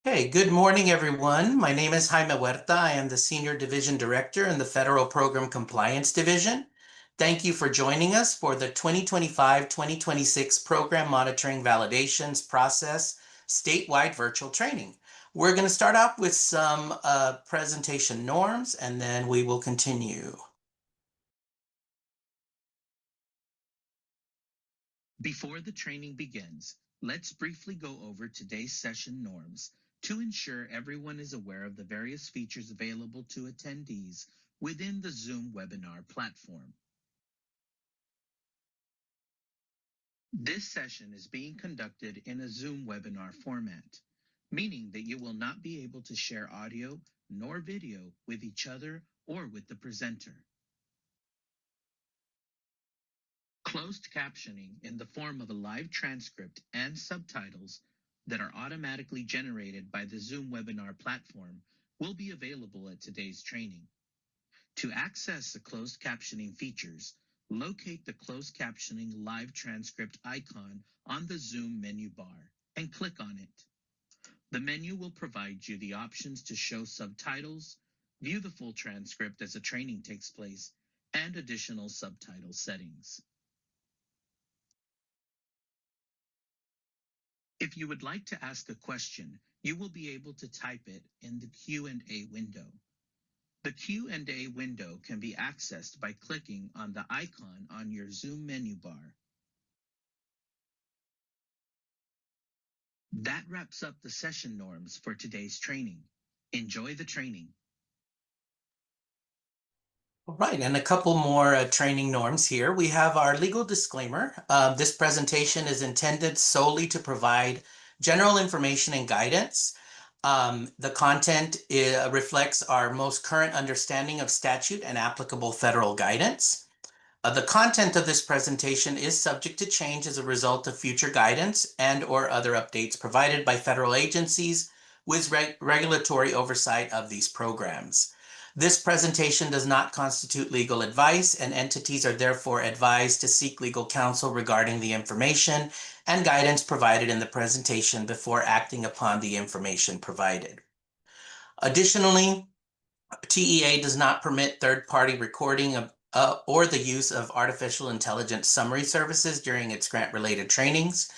Hey, good morning, everyone. My name is Jaime Huerta. I am the Senior Division Director in the Federal Program Compliance Division. Thank you for joining us for the 2025-2026 Program Monitoring Validations Process Statewide Virtual Training. We're going to start off with some presentation norms, and then we will continue. Before the training begins, let's briefly go over today's session norms to ensure everyone is aware of the various features available to attendees within the Zoom webinar platform. This session is being conducted in a Zoom webinar format, meaning that you will not be able to share audio nor video with each other or with the presenter. Closed captioning in the form of a live transcript and subtitles that are automatically generated by the Zoom webinar platform will be available at today's training. To access the closed captioning features, locate the closed captioning live transcript icon on the Zoom menu bar and click on it. The menu will provide you the options to show subtitles, view the full transcript as the training takes place, and additional subtitle settings. If you would like to ask a question, you will be able to type it in the Q&A window. The Q&A window can be accessed by clicking on the icon on your Zoom menu bar. That wraps up the session norms for today's training. Enjoy the training. All right, and a couple more training norms here. We have our legal disclaimer. This presentation is intended solely to provide general information and guidance. The content reflects our most current understanding of statute and applicable federal guidance. The content of this presentation is subject to change as a result of future guidance and/or other updates provided by federal agencies with regulatory oversight of these programs. This presentation does not constitute legal advice, and entities are therefore advised to seek legal counsel regarding the information and guidance provided in the presentation before acting upon the information provided. Additionally, TEA does not permit third-party recording of or the use of artificial intelligence summary services during its grant-related trainings.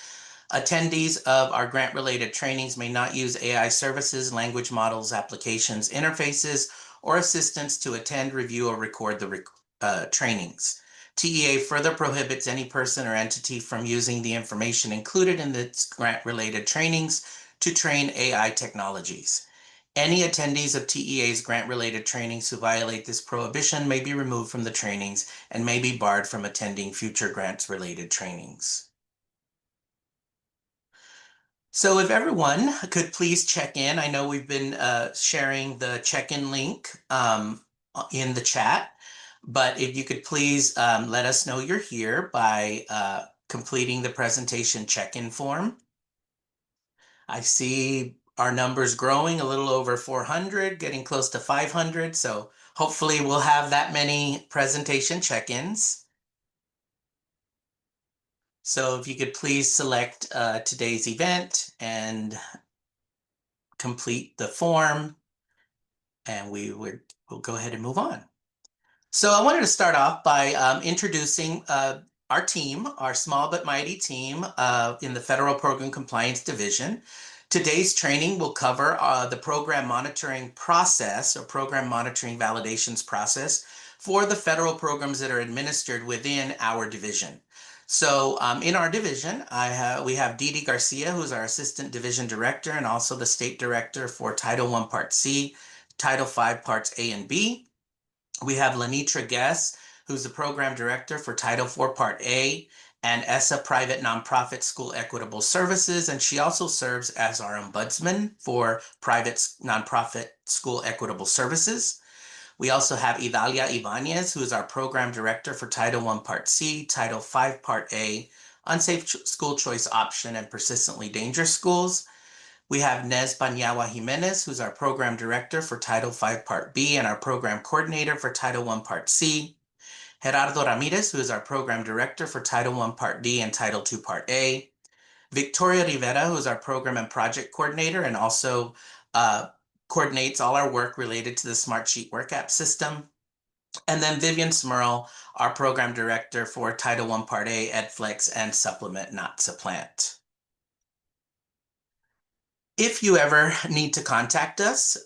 Attendees of our grant-related trainings may not use AI services, language models, applications, interfaces, or assistance to attend, review, or record the trainings. TEA further prohibits any person or entity from using the information included in its grant-related trainings to train AI technologies. Any attendees of TEA's grant-related trainings who violate this prohibition may be removed from the trainings and may be barred from attending future grants-related trainings. So if everyone could please check in. I know we've been sharing the check-in link in the chat, but if you could please let us know you're here by completing the presentation check-in form. I see our numbers growing, a little over 400, getting close to 500. So hopefully we'll have that many presentation check-ins. So if you could please select today's event and complete the form, and we'll go ahead and move on. So I wanted to start off by introducing our team, our small but mighty team in the Federal Program Compliance Division. Today's training will cover the program monitoring process or program monitoring validations process for the federal programs that are administered within our division. So in our division, we have Didi Garcia, who's our Assistant Division Director and also the State Director for Title I Part C, Title V Parts A and B. We have Lenitra Guess, who's the Program Director for Title IV Part A and ESSA Private Nonprofit School Equitable Services, and she also serves as our Ombudsman for Private Nonprofit School Equitable Services. We also have Idalia Ibanez, who is our Program Director for Title I Part C, Title V Part A, Unsafe School Choice Option, and Persistently Dangerous Schools. We have Nez Banyawa Jimenez, who's our Program Director for Title V Part B and our Program Coordinator for Title I Part C. Gerardo Ramirez, who is our Program Director for Title I Part D and Title II Part A. Victoria Rivera, who's our program and project coordinator and also uh, coordinates all our work related to the Smartsheet work app system. And then Vivian Smurl, our program director for Title I Part A, EdFlex, and Supplement Not Supplant. If you ever need to contact us,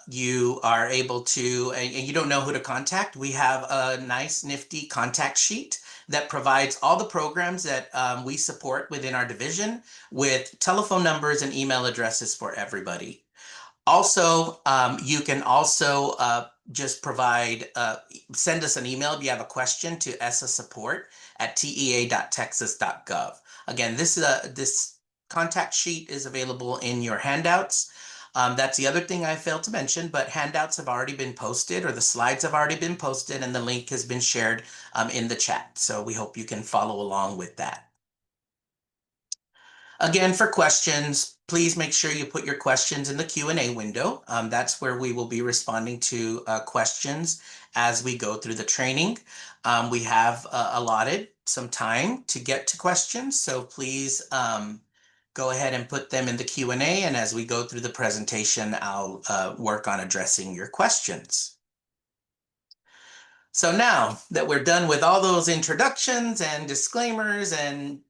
you are able to, and you don't know who to contact, we have a nice nifty contact sheet that provides all the programs that we support within our division with telephone numbers and email addresses for everybody. Also, you can also just send us an email if you have a question to essa support@tea.texas.gov. Again, this contact sheet is available in your handouts. That's the other thing I failed to mention, but handouts have already been posted or the slides have already been posted and the link has been shared in the chat. So we hope you can follow along with that. Again, for questions, please make sure you put your questions in the Q&A window. That's where we will be responding to questions as we go through the training. We have allotted some time to get to questions, so please go ahead and put them in the Q&A, and as we go through the presentation, I'll work on addressing your questions. So now that we're done with all those introductions and disclaimers and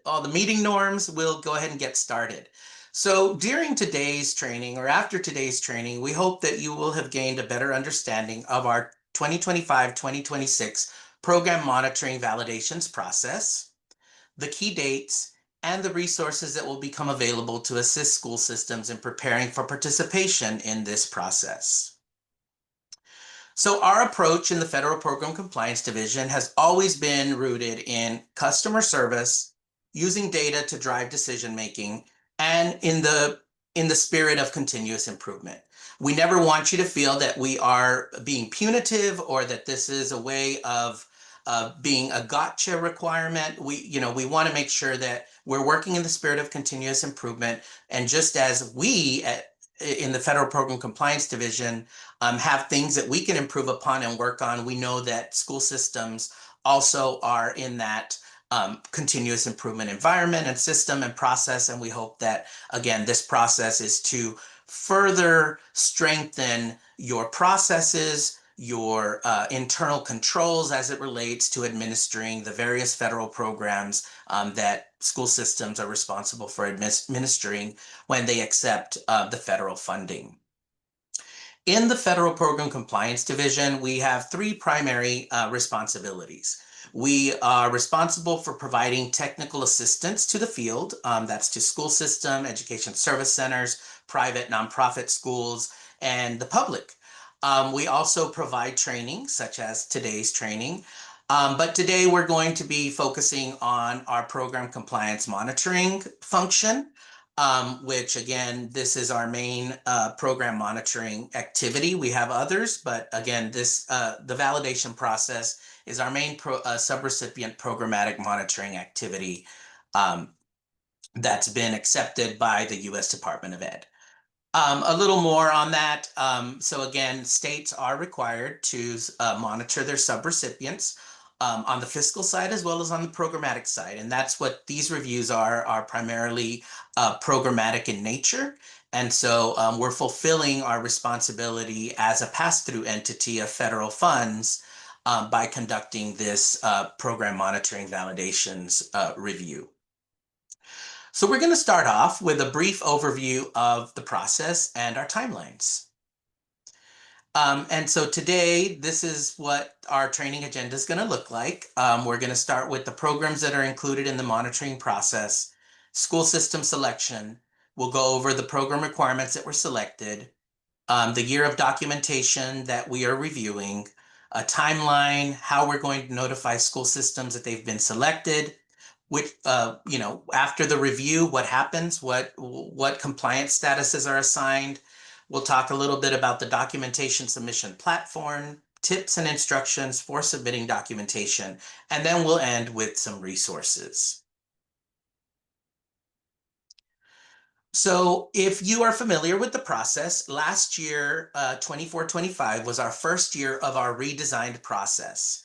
all the meeting norms, we'll go ahead and get started. So during today's training or after today's training, we hope that you will have gained a better understanding of our 2025-2026 program monitoring validations process, the key dates, and the resources that will become available to assist school systems in preparing for participation in this process. So our approach in the Federal Program Compliance Division has always been rooted in customer service, using data to drive decision-making, and in the spirit of continuous improvement. We never want you to feel that we are being punitive or that this is a way of being a gotcha requirement. We want to make sure that we're working in the spirit of continuous improvement. And just as we in the Federal Program Compliance Division have things that we can improve upon and work on, we know that school systems also are in that continuous improvement environment and system and process. And we hope that, again, this process is to further strengthen your processes, your internal controls as it relates to administering the various federal programs that school systems are responsible for administering when they accept the federal funding. In the Federal Program Compliance Division, we have three primary responsibilities. We are responsible for providing technical assistance to the field. That's to school system, education service centers, private nonprofit schools, and the public. We also provide training, such as today's training. But today we're going to be focusing on our program compliance monitoring function, which again, this is our main program monitoring activity. We have others, but again, the validation process is our main subrecipient programmatic monitoring activity that's been accepted by the U.S. Department of Ed. A little more on that. So again, states are required to monitor their subrecipients on the fiscal side as well as on the programmatic side. And that's what these reviews are primarily programmatic in nature. And so we're fulfilling our responsibility as a pass-through entity of federal funds by conducting this program monitoring validations review. So we're going to start off with a brief overview of the process and our timelines. And so today, this is what our training agenda is going to look like. We're going to start with the programs that are included in the monitoring process, school system selection. We'll go over the program requirements that were selected, the year of documentation that we are reviewing, a timeline, how we're going to notify school systems that they've been selected, which, after the review, what happens, what compliance statuses are assigned. We'll talk a little bit about the documentation submission platform, tips and instructions for submitting documentation, and then we'll end with some resources. So if you are familiar with the process, last year, 24-25 was our first year of our redesigned process.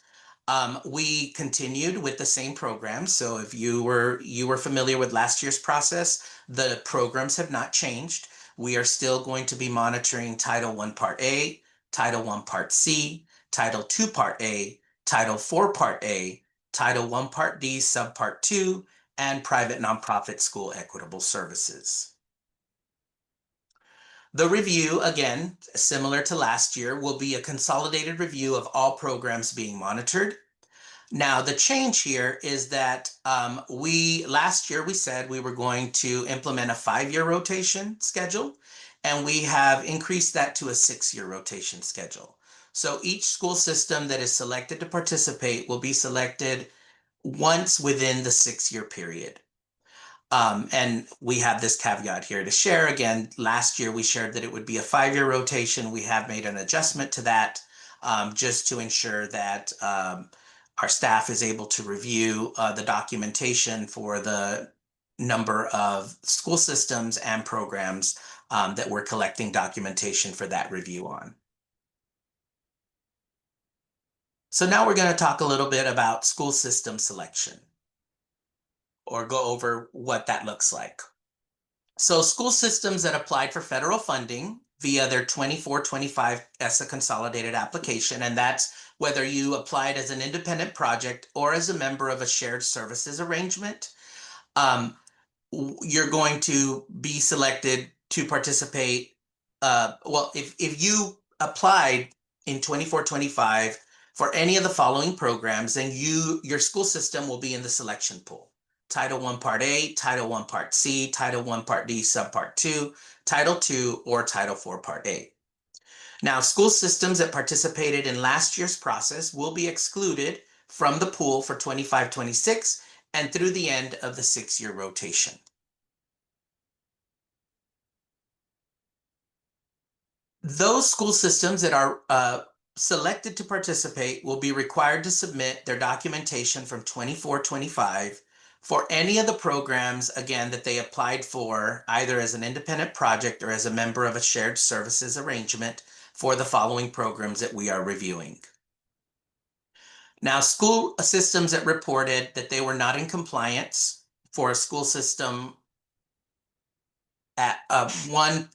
We continued with the same programs. So if you were familiar with last year's process, the programs have not changed. We are still going to be monitoring Title I Part A, Title I Part C, Title II Part A, Title IV Part A, Title I Part D, Subpart 2, and private nonprofit school equitable services. The review, again, similar to last year, will be a consolidated review of all programs being monitored. Now, the change here is that last year we said we were going to implement a 5-year rotation schedule, and we have increased that to a 6-year rotation schedule. So each school system that is selected to participate will be selected once within the 6-year period. And we have this caveat here to share. Again, last year we shared that it would be a 5-year rotation. We have made an adjustment to that just to ensure that our staff is able to review the documentation for the number of school systems and programs that we're collecting documentation for that review on. So now we're going to talk a little bit about school system selection, or go over what that looks like. So school systems that applied for federal funding via their 24-25 ESSA consolidated application, and that's whether you applied as an independent project or as a member of a shared services arrangement, you're going to be selected to participate. Well, if you applied in 24-25 for any of the following programs, then your school system will be in the selection pool. Title I Part A, Title I Part C, Title I Part D, Subpart 2, Title II, or Title IV Part A. Now, school systems that participated in last year's process will be excluded from the pool for 25-26 and through the end of the 6-year rotation. Those school systems that are selected to participate will be required to submit their documentation from 24-25 for any of the programs, again, that they applied for, either as an independent project or as a member of a shared services arrangement for the following programs that we are reviewing. Now, school systems that reported that they were not in compliance for a school system at one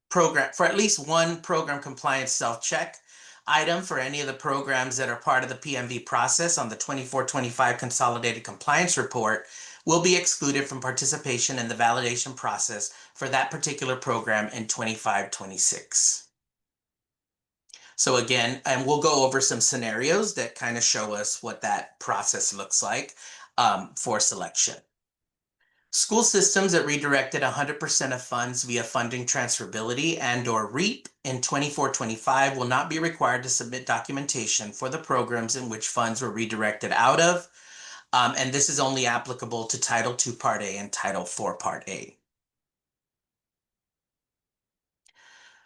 program, for at least one program compliance self-check item for any of the programs that are part of the PMV process on the 24-25 Consolidated Compliance Report will be excluded from participation in the validation process for that particular program in 25-26. So again, and we'll go over some scenarios that kind of show us what that process looks like for selection. School systems that redirected 100% of funds via funding transferability and/or REAP in 24-25 will not be required to submit documentation for the programs in which funds were redirected out of. And this is only applicable to Title II Part A and Title IV Part A.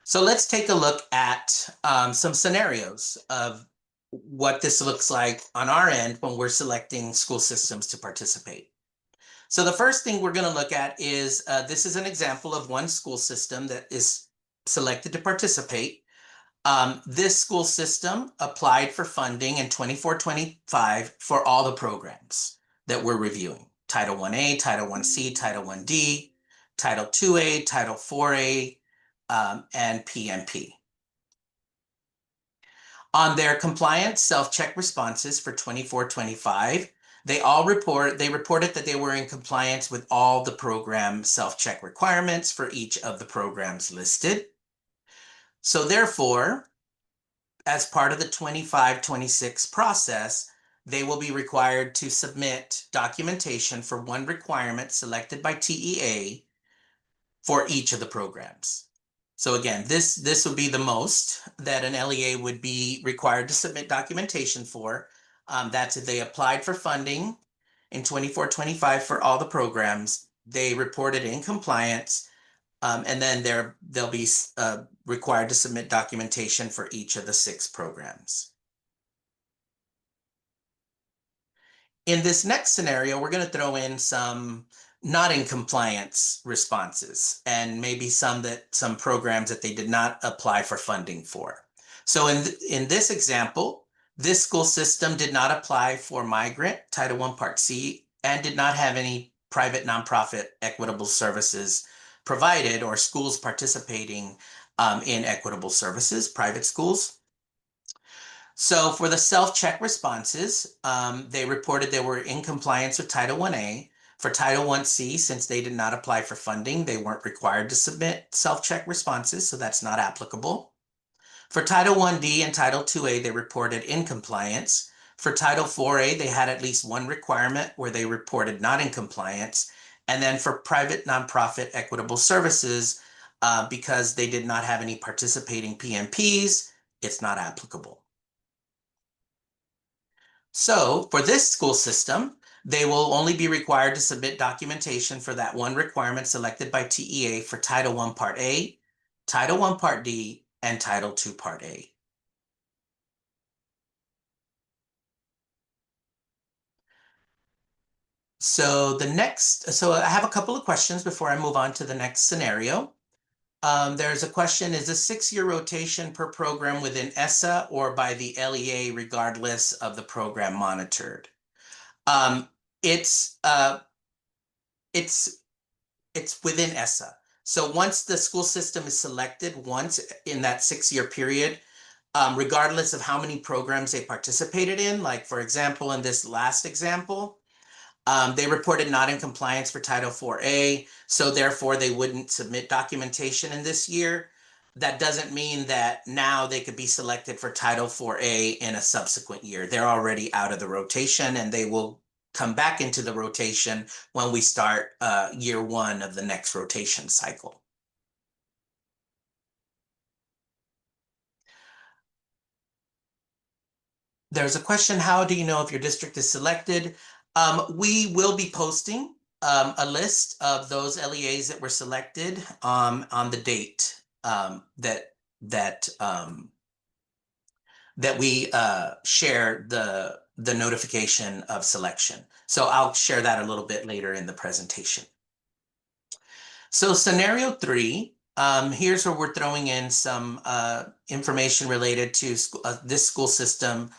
So let's take a look at some scenarios of what this looks like on our end when we're selecting school systems to participate. So the first thing we're going to look at is this is an example of one school system that is selected to participate. This school system applied for funding in 24-25 for all the programs that we're reviewing. Title I-A, Title I-C, Title I-D, Title II-A, Title IV-A, and PMP. On their compliance self-check responses for 24-25, they reported that they were in compliance with all the program self-check requirements for each of the programs listed. So therefore, as part of the 25-26 process, they will be required to submit documentation for one requirement selected by TEA for each of the programs. So again, this would be the most that an LEA would be required to submit documentation for. That's if they applied for funding in 24-25 for all the programs, they reported in compliance, and then they'll be required to submit documentation for each of the 6 programs. In this next scenario, we're going to throw in some not in compliance responses and maybe some programs that they did not apply for funding for. So in this example, This school system did not apply for migrant Title I Part C and did not have any private nonprofit equitable services provided or schools participating in equitable services, private schools. So for the self-check responses, they reported they were in compliance with Title I-A. For Title I-C, since they did not apply for funding, they weren't required to submit self-check responses, so that's not applicable. For Title I-D and Title II-A, they reported in compliance. For Title IV-A, they had at least one requirement where they reported not in compliance. And then for private nonprofit equitable services, because they did not have any participating PMPs, it's not applicable. So for this school system, they will only be required to submit documentation for that one requirement selected by TEA for Title I Part A, Title I Part D, and Title II Part A. So I have a couple of questions before I move on to the next scenario. There's a question, is a 6-year rotation per program within ESSA or by the LEA regardless of the program monitored? Um, it's, uh, it's, it's within ESSA. So once the school system is selected once in that 6-year period, regardless of how many programs they participated in, like for example, in this last example, they reported not in compliance for Title IV-A, so therefore they wouldn't submit documentation in this year. That doesn't mean that now they could be selected for Title IV-A in a subsequent year. They're already out of the rotation and they will come back into the rotation when we start year 1 of the next rotation cycle. There's a question, how do you know if your district is selected? We will be posting a list of those LEAs that were selected on the date that we share the notification of selection. So I'll share that a little bit later in the presentation. So scenario 3, here's where we're throwing in some information related to this school system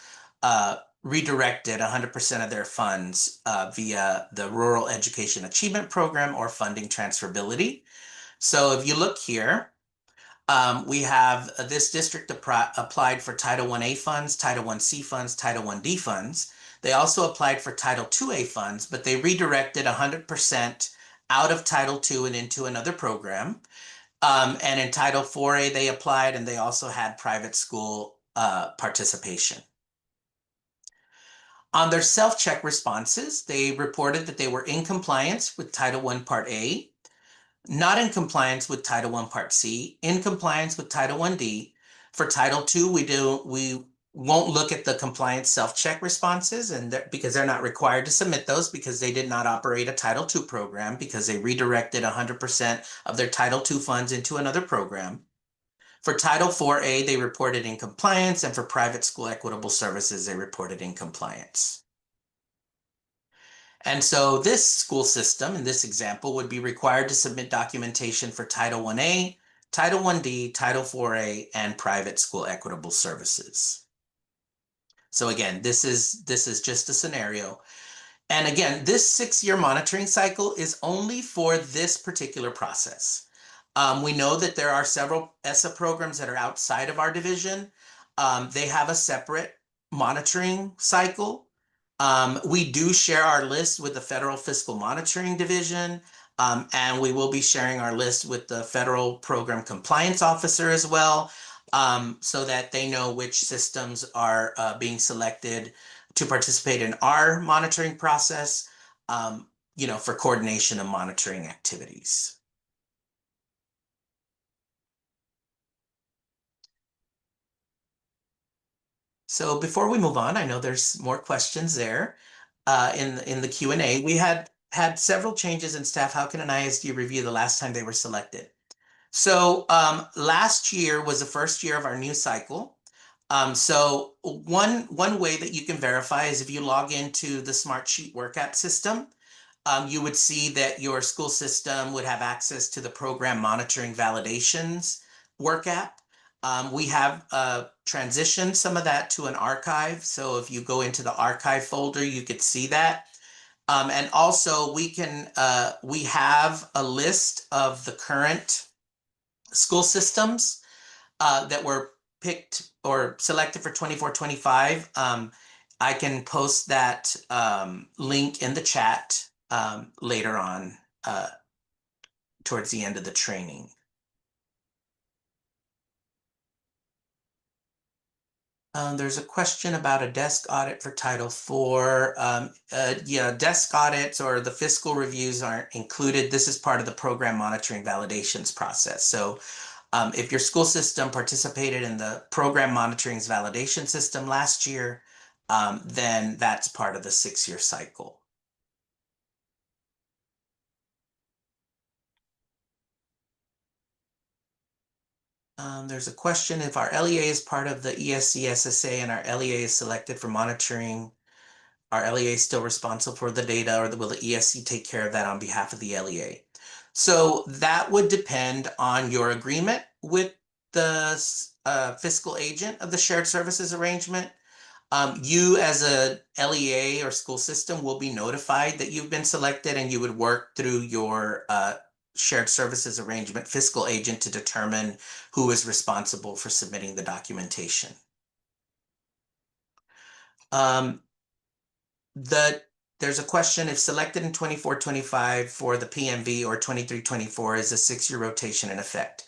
redirected 100% of their funds via the Rural Education Achievement Program or funding transferability. So if you look here, we have this district applied for Title I-A funds, Title I-C funds, Title I-D funds. They also applied for Title II-A funds, but they redirected 100% out of Title II and into another program. And in Title IV-A, they applied and they also had private school participation. On their self-check responses, they reported that they were in compliance with Title I Part A, not in compliance with Title I Part C, in compliance with Title I-D. For Title II, we won't look at the compliance self-check responses because they're not required to submit those because they did not operate a Title II program because they redirected 100% of their Title II funds into another program. For Title IV-A, they reported in compliance, and for private school equitable services, they reported in compliance. And so this school system, in this example, would be required to submit documentation for Title I-A, Title I-D, Title IV-A, and private school equitable services. So again, this is just a scenario. And again, this 6-year monitoring cycle is only for this particular process. We know that there are several ESSA programs that are outside of our division. They have a separate monitoring cycle. We do share our list with the Federal Fiscal Monitoring Division, and we will be sharing our list with the Federal Program Compliance Officer as well, so that they know which systems are being selected to participate in our monitoring process, for coordination of monitoring activities. So before we move on, I know there's more questions there in the Q&A. We had several changes in staff. How can an ISD review the last time they were selected? So last year was the first year of our new cycle. So one way that you can verify is if you log into the Smartsheet work app system, you would see that your school system would have access to the program monitoring validations work app. We have transitioned some of that to an archive. So if you go into the archive folder, you could see that. And also we have a list of the current school systems that were picked or selected for 24-25. I can post that link in the chat later on towards the end of the training. There's a question about a desk audit for Title IV. Yeah, desk audits or the fiscal reviews aren't included. This is part of the program monitoring validations process. So if your school system participated in the program monitoring's validation system last year, then that's part of the 6-year cycle. There's a question if our LEA is part of the ESSA and our LEA is selected for monitoring, are LEA still responsible for the data, or will the ESC take care of that on behalf of the LEA? So that would depend on your agreement with the fiscal agent of the shared services arrangement. You as a LEA or school system will be notified that you've been selected, and you would work through your shared services arrangement fiscal agent to determine who is responsible for submitting the documentation. There's a question if selected in 24-25 for the PMV or 23-24 is a 6-year rotation in effect.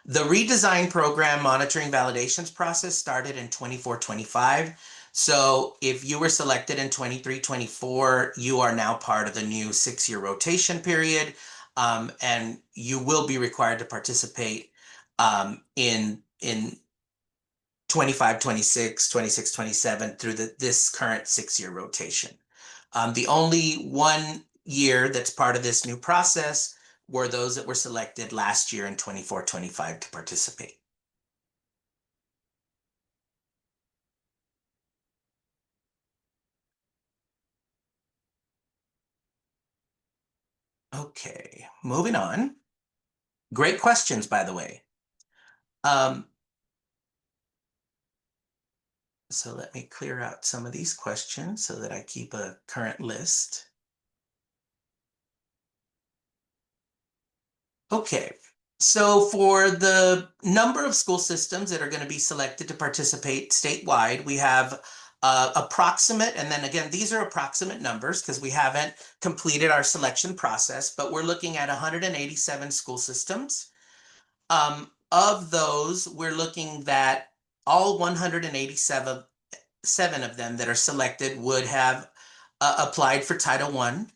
The redesign program monitoring validations process started in 24-25. So if you were selected in 23-24, you are now part of the new 6-year rotation period, and you will be required to participate in 25-26, 26-27 through this current 6-year rotation. The only 1 year that's part of this new process were those that were selected last year in 24-25 to participate. Okay, moving on. Great questions, by the way. So let me clear out some of these questions so that I keep a current list. Okay, so for the number of school systems that are going to be selected to participate statewide, we have approximate, and then again, these are approximate numbers because we haven't completed our selection process, but we're looking at 187 school systems. Of those, we're looking that all 187 of them that are selected would have applied for Title I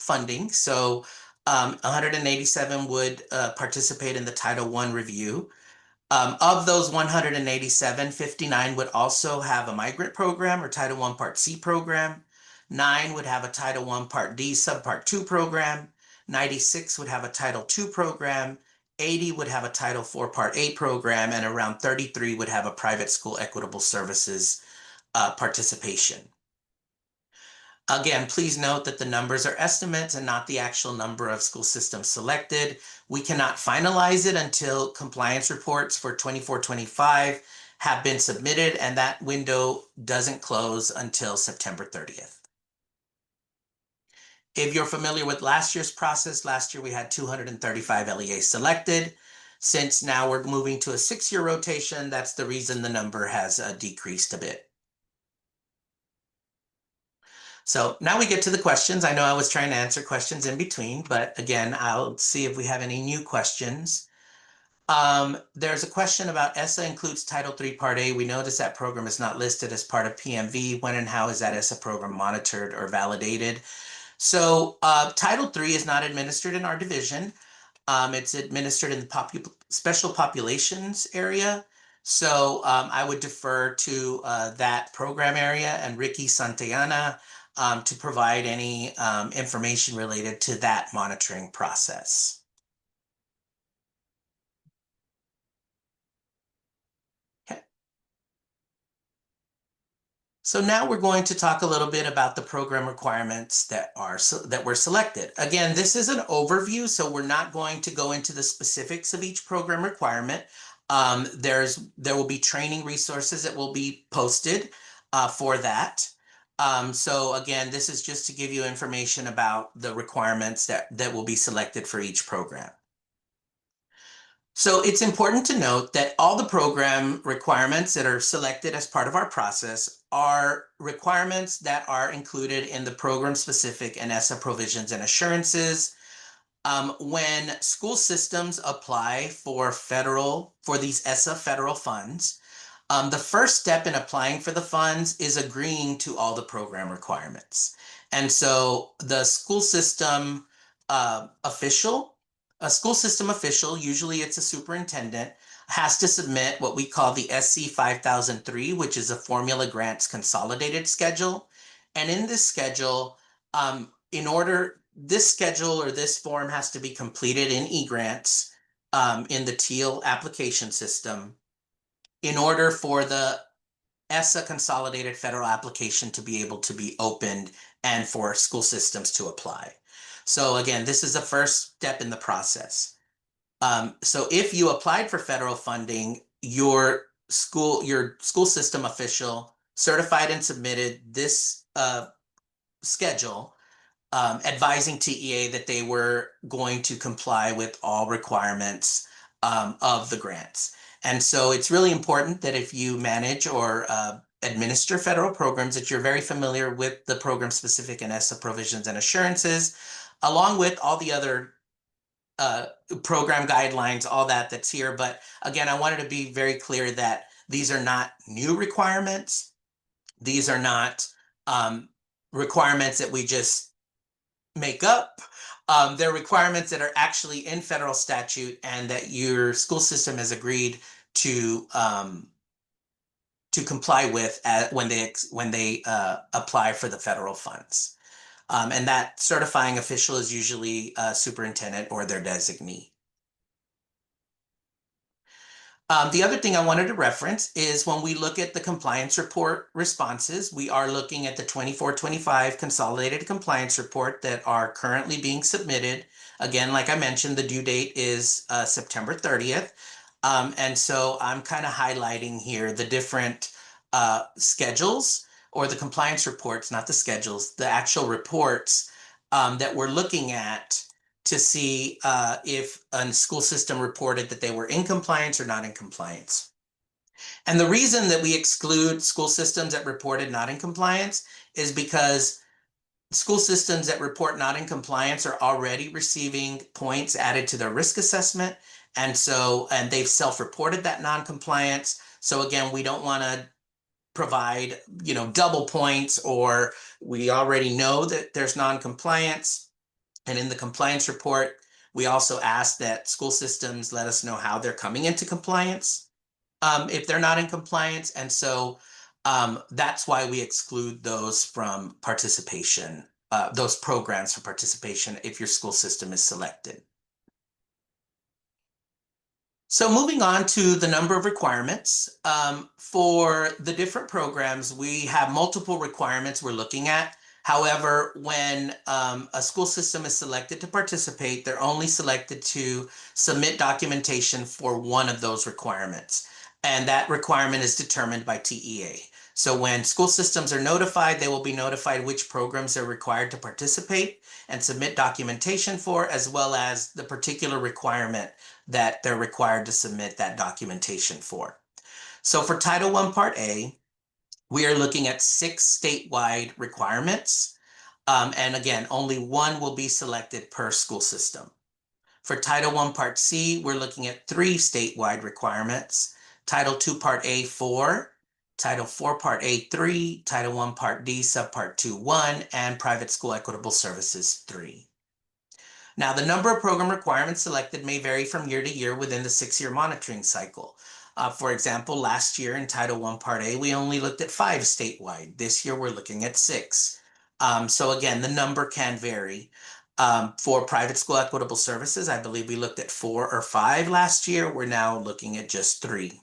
funding. So 187 would participate in the Title I review. Of those 187, 59 would also have a migrant program or Title I Part C program. 9 would have a Title I Part D Subpart 2 program. 96 would have a Title II program. 80 would have a Title IV Part A program, and around 33 would have a private school equitable services participation. Again, please note that the numbers are estimates and not the actual number of school systems selected. We cannot finalize it until compliance reports for 24-25 have been submitted, and that window doesn't close until September 30th. If you're familiar with last year's process, last year we had 235 LEAs selected. Since now we're moving to a 6-year rotation, that's the reason the number has decreased a bit. So now we get to the questions. I know I was trying to answer questions in between, but again, I'll see if we have any new questions. There's a question about ESSA includes Title III Part A. We notice that program is not listed as part of PMV. When and how is that ESSA program monitored or validated? So Title III is not administered in our division. It's administered in the special populations area. So I would defer to that program area and Ricky Santayana to provide any information related to that monitoring process. Okay. So now we're going to talk a little bit about the program requirements that were selected. Again, this is an overview, so we're not going to go into the specifics of each program requirement. There will be training resources that will be posted for that. So again, this is just to give you information about the requirements that will be selected for each program. So it's important to note that all the program requirements that are selected as part of our process are requirements that are included in the program-specific and ESSA provisions and assurances. When school systems apply for these ESSA federal funds, the first step in applying for the funds is agreeing to all the program requirements. And so the a school system official, usually it's a superintendent, has to submit what we call the SC 5003, which is a formula grants consolidated schedule. And in this schedule, this schedule or this form has to be completed in eGrants in the TEAL application system in order for the ESSA consolidated federal application to be able to be opened and for school systems to apply. So again, this is the first step in the process. So if you applied for federal funding, your school system official certified and submitted this schedule advising TEA that they were going to comply with all requirements of the grants. And so it's really important that if you manage or administer federal programs, that you're very familiar with the program-specific and ESSA provisions and assurances, along with all the other program guidelines, all that's here. But again, I wanted to be very clear that these are not new requirements. These are not requirements that we just make up. They're requirements that are actually in federal statute and that your school system has agreed to comply with when they apply for the federal funds. And that certifying official is usually a superintendent or their designee. The other thing I wanted to reference is when we look at the compliance report responses, we are looking at the 24-25 consolidated compliance report that are currently being submitted. Again, like I mentioned, the due date is September 30th. And so I'm kind of highlighting here the different schedules or the compliance reports, not the schedules, the actual reports that we're looking at to see if a school system reported that they were in compliance or not in compliance. And the reason that we exclude school systems that reported not in compliance is because school systems that report not in compliance are already receiving points added to their risk assessment. And they've self-reported that non-compliance. So again, we don't want to provide, double points, or we already know that there's non-compliance. And in the compliance report, we also ask that school systems let us know how they're coming into compliance if they're not in compliance. And so that's why we exclude those from participation, those programs for participation if your school system is selected. So moving on to the number of requirements. For the different programs, we have multiple requirements we're looking at. However, when a school system is selected to participate, they're only selected to submit documentation for one of those requirements. And that requirement is determined by TEA. So when school systems are notified, they will be notified which programs are required to participate and submit documentation for, as well as the particular requirement that they're required to submit that documentation for. So for Title I Part A, we are looking at 6 statewide requirements. And again, only one will be selected per school system. For Title I Part C, we're looking at 3 statewide requirements. Title II Part A 4, Title IV Part A 3, Title I Part D Subpart 2 1, and Private School Equitable Services 3. Now, the number of program requirements selected may vary from year to year within the 6-year monitoring cycle. For example, last year in Title I Part A, we only looked at 5 statewide. This year, we're looking at 6. So again, the number can vary. For private school equitable services, I believe we looked at 4 or 5 last year. We're now looking at just 3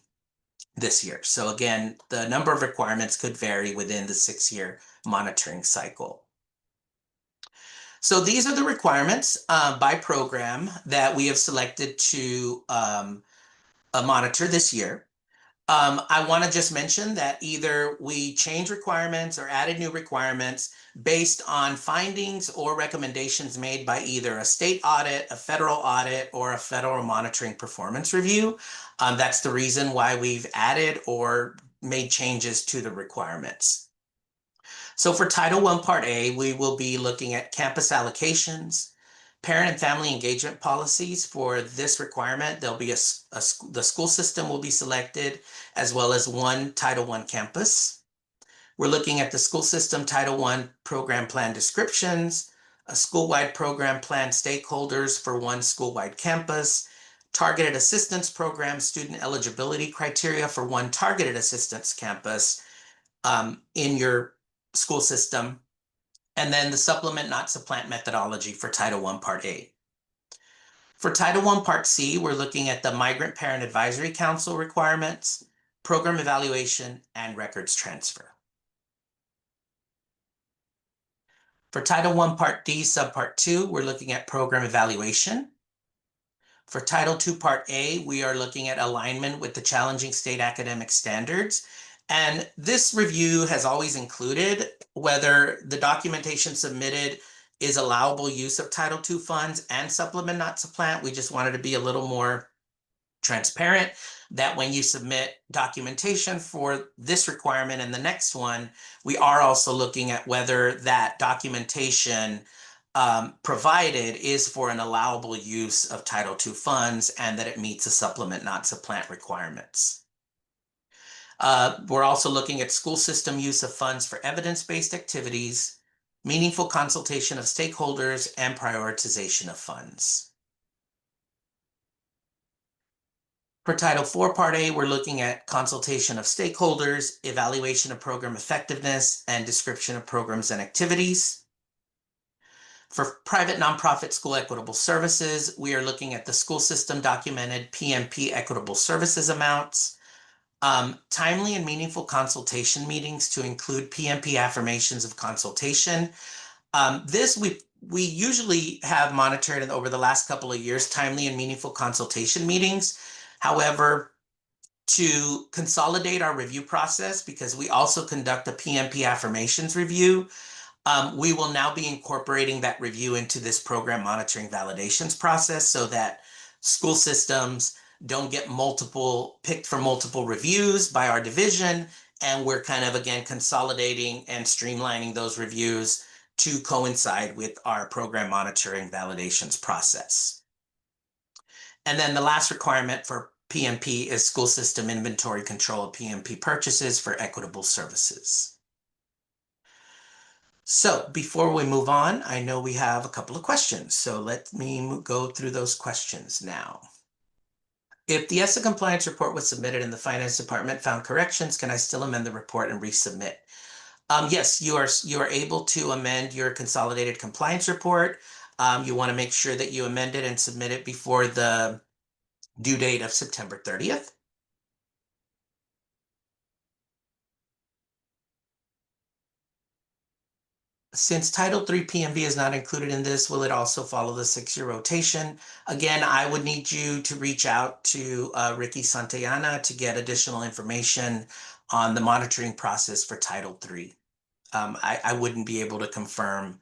this year. So again, the number of requirements could vary within the 6-year monitoring cycle. So these are the requirements by program that we have selected to monitor this year. I want to just mention that either we change requirements or added new requirements based on findings or recommendations made by either a state audit, a federal audit, or a federal monitoring performance review. That's the reason why we've added or made changes to the requirements. So for Title I, Part A, we will be looking at campus allocations, parent and family engagement policies. For this requirement, there'll be the school system will be selected, as well as one Title I campus. We're looking at the school system Title I program plan descriptions, a school-wide program plan stakeholders for one school-wide campus, targeted assistance program student eligibility criteria for one targeted assistance campus in your school system, and then the supplement not supplant methodology for Title I Part A. For Title I Part C, we're looking at the Migrant Parent Advisory Council requirements, program evaluation, and records transfer. For Title I Part D, Subpart 2, we're looking at program evaluation. For Title II Part A, we are looking at alignment with the challenging state academic standards. And this review has always included whether the documentation submitted is allowable use of Title II funds and supplement not supplant. We just wanted to be a little more transparent that when you submit documentation for this requirement and the next one, we are also looking at whether that documentation provided is for an allowable use of Title II funds and that it meets the supplement not supplant requirements. We're also looking at school system use of funds for evidence-based activities, meaningful consultation of stakeholders, and prioritization of funds. For Title IV Part A, we're looking at consultation of stakeholders, evaluation of program effectiveness, and description of programs and activities. For private nonprofit school equitable services, we are looking at the school system documented PMP equitable services amounts, timely and meaningful consultation meetings to include PMP affirmations of consultation. This we usually have monitored over the last couple of years, timely and meaningful consultation meetings. However, to consolidate our review process, because we also conduct a PMP affirmations review, we will now be incorporating that review into this program monitoring validations process so that school systems don't get picked for multiple reviews by our division. And we're kind of, again, consolidating and streamlining those reviews to coincide with our program monitoring validations process. And then the last requirement for PMP is school system inventory control of PMP purchases for equitable services. So before we move on, I know we have a couple of questions. So let me go through those questions now. If the ESSA compliance report was submitted and the finance department found corrections, can I still amend the report and resubmit? Yes, you are able to amend your consolidated compliance report. You want to make sure that you amend it and submit it before the due date of September 30th. Since Title III PMV is not included in this, will it also follow the 6-year rotation? Again, I would need you to reach out to Ricky Santayana to get additional information on the monitoring process for Title III. I wouldn't be able to confirm.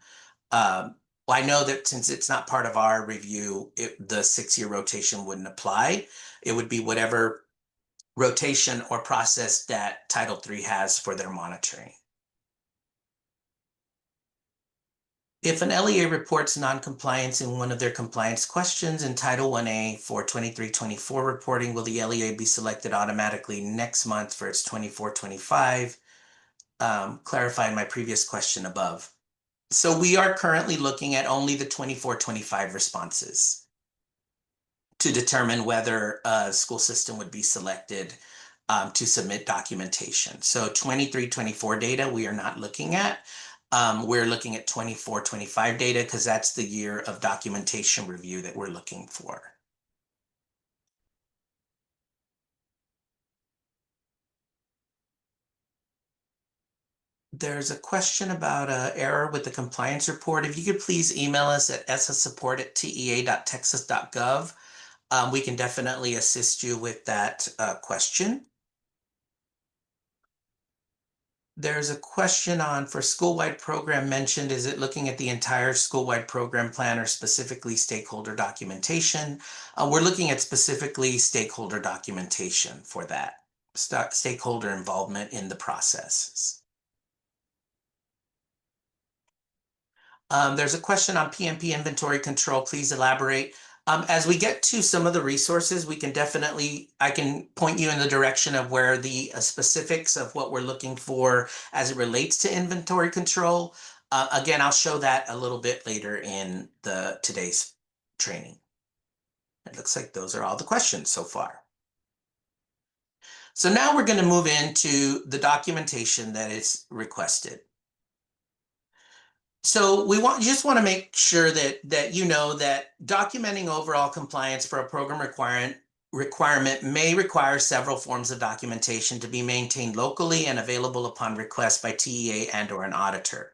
Well, I know that since it's not part of our review, the 6-year rotation wouldn't apply. It would be whatever rotation or process that Title III has for their monitoring. If an LEA reports non-compliance in one of their compliance questions in Title 1A for 23-24 reporting, will the LEA be selected automatically next month for its 24-25? Clarifying my previous question above. So we are currently looking at only the 24-25 responses to determine whether a school system would be selected to submit documentation. So 23-24 data we are not looking at. We're looking at 24-25 data because that's the year of documentation review that we're looking for. There's a question about an error with the compliance report. If you could please email us at essasupport@tea.texas.gov. we can definitely assist you with that question. There's a question on for school-wide program mentioned, is it looking at the entire school-wide program plan or specifically stakeholder documentation? We're looking at specifically stakeholder documentation for that, stakeholder involvement in the processes. There's a question on PMP inventory control. Please elaborate. As we get to some of the resources, I can point you in the direction of where the specifics of what we're looking for as it relates to inventory control. Again, I'll show that a little bit later in today's training. It looks like those are all the questions so far. So now we're going to move into the documentation that is requested. So just want to make sure that you know that documenting overall compliance for a program requirement may require several forms of documentation to be maintained locally and available upon request by TEA and/or an auditor.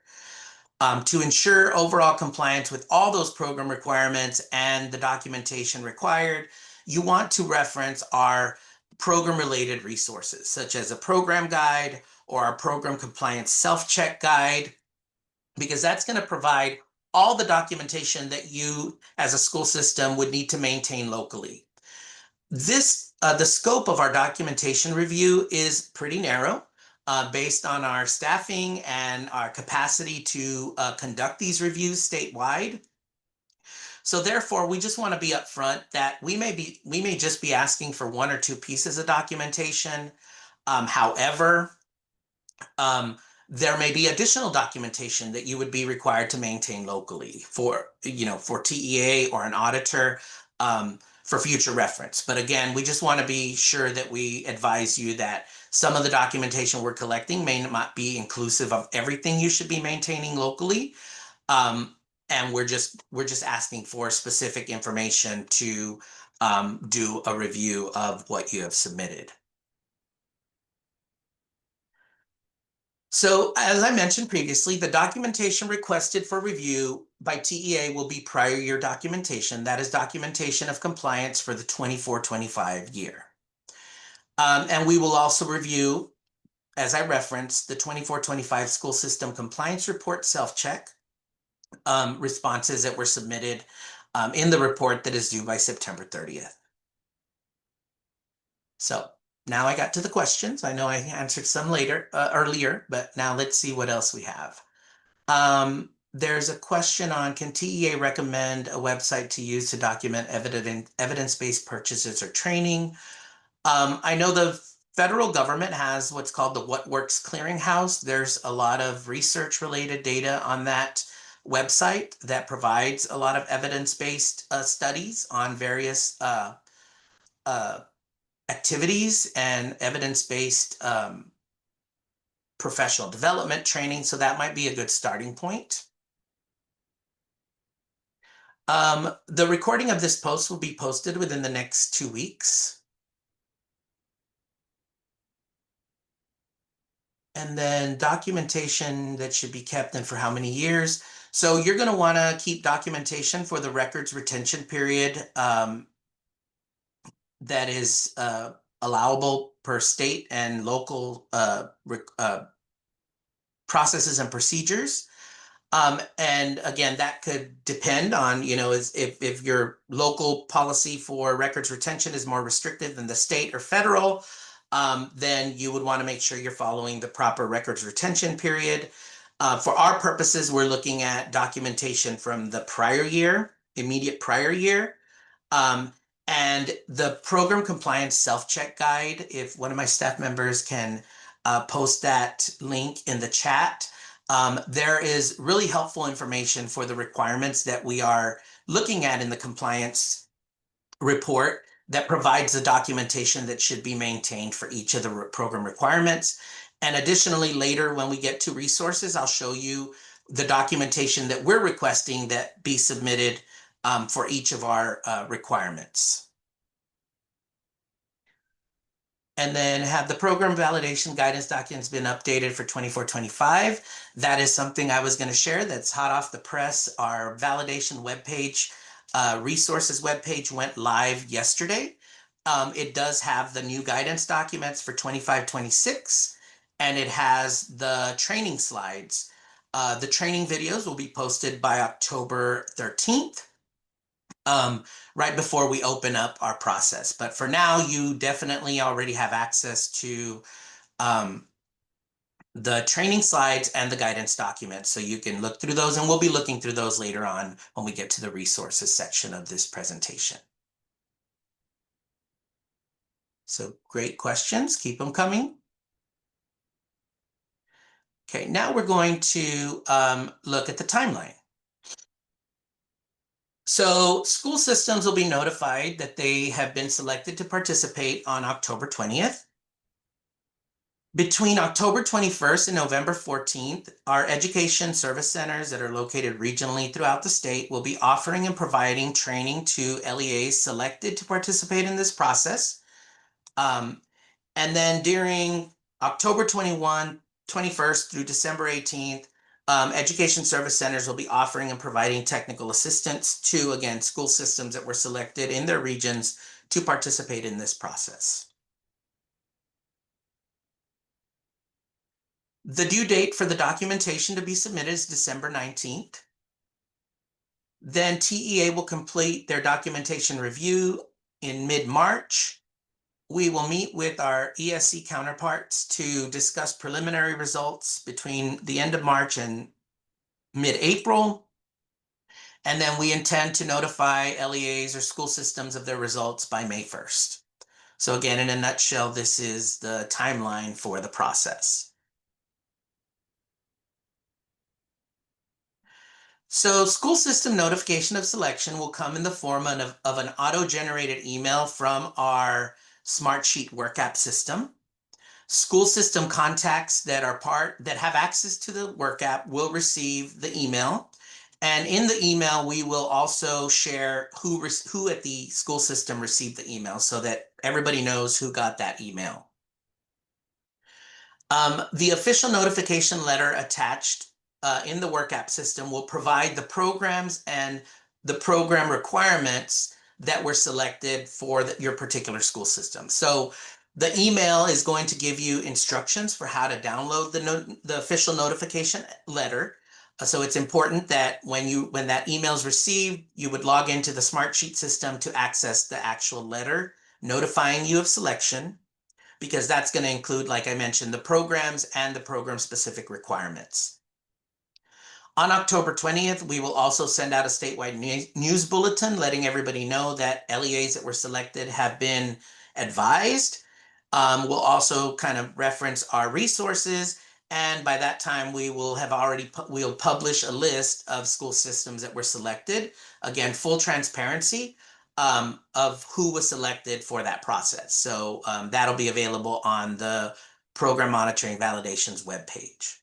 To ensure overall compliance with all those program requirements and the documentation required, you want to reference our program-related resources, such as a program guide or our program compliance self-check guide, because that's going to provide all the documentation that you as a school system would need to maintain locally. The scope of our documentation review is pretty narrow based on our staffing and our capacity to conduct these reviews statewide. So therefore, we just want to be upfront that we may just be asking for one or two pieces of documentation. However, there may be additional documentation that you would be required to maintain locally for TEA or an auditor for future reference. But again, we just want to be sure that we advise you that some of the documentation we're collecting may not be inclusive of everything you should be maintaining locally. And we're just asking for specific information to do a review of what you have submitted. So as I mentioned previously, the documentation requested for review by TEA will be prior year documentation. That is documentation of compliance for the 24-25 year. And we will also review, as I referenced, the 24-25 school system compliance report self-check responses that were submitted in the report that is due by September 30th. So now I got to the questions. I know I answered some earlier, but now let's see what else we have. There's a question on, can TEA recommend a website to use to document evidence-based purchases or training? I know the federal government has what's called the What Works Clearinghouse. There's a lot of research-related data on that website that provides a lot of evidence-based studies on various activities and evidence-based professional development training. So that might be a good starting point. The recording of this post will be posted within the next 2 weeks. And then documentation that should be kept and for how many years. So you're going to want to keep documentation for the records retention period that is allowable per state and local processes and procedures. And again, that could depend on, if your local policy for records retention is more restrictive than the state or federal, then you would want to make sure you're following the proper records retention period. For our purposes, we're looking at documentation from the prior year, immediate prior year. And the program compliance self-check guide, if one of my staff members can post that link in the chat, there is really helpful information for the requirements that we are looking at in the compliance report that provides the documentation that should be maintained for each of the program requirements. And additionally, later when we get to resources, I'll show you the documentation that we're requesting that be submitted for each of our requirements. And then have the program validation guidance documents been updated for 24-25? That is something I was going to share that's hot off the press. Our validation webpage resources webpage went live yesterday. It does have the new guidance documents for 25-26, and it has the training slides. The training videos will be posted by October 13th, right before we open up our process. But for now, you definitely already have access to um, the training slides and the guidance documents. So you can look through those, and we'll be looking through those later on when we get to the resources section of this presentation. So great questions, keep them coming. Okay, now we're going to look at the timeline. So school systems will be notified that they have been selected to participate on October 20th. Between October 21st and November 14th, our education service centers that are located regionally throughout the state will be offering and providing training to LEAs selected to participate in this process. And then during October 21st through December 18th, education service centers will be offering and providing technical assistance to, again, school systems that were selected in their regions to participate in this process. The due date for the documentation to be submitted is December 19th. Then TEA will complete their documentation review in mid-March. We will meet with our ESC counterparts to discuss preliminary results between the end of March and mid-April. And then we intend to notify LEAs or school systems of their results by May 1st. So again, in a nutshell, this is the timeline for the process. So school system notification of selection will come in the form of an auto-generated email from our Smartsheet work app system. School system contacts that have access to the work app will receive the email. And in the email, we will also share who at the school system received the email so that everybody knows who got that email. The official notification letter attached in the work app system will provide the programs and the program requirements that were selected for your particular school system. So the email is going to give you instructions for how to download the official notification letter. So it's important that when that email is received, you would log into the Smartsheet system to access the actual letter notifying you of selection, because that's going to include, like I mentioned, the programs and the program-specific requirements. On October 20th, we will also send out a statewide news bulletin letting everybody know that LEAs that were selected have been advised. We'll also kind of reference our resources, and by that time we will have we'll publish a list of school systems that were selected. Again, full transparency of who was selected for that process. So that'll be available on the Program Monitoring Validations webpage.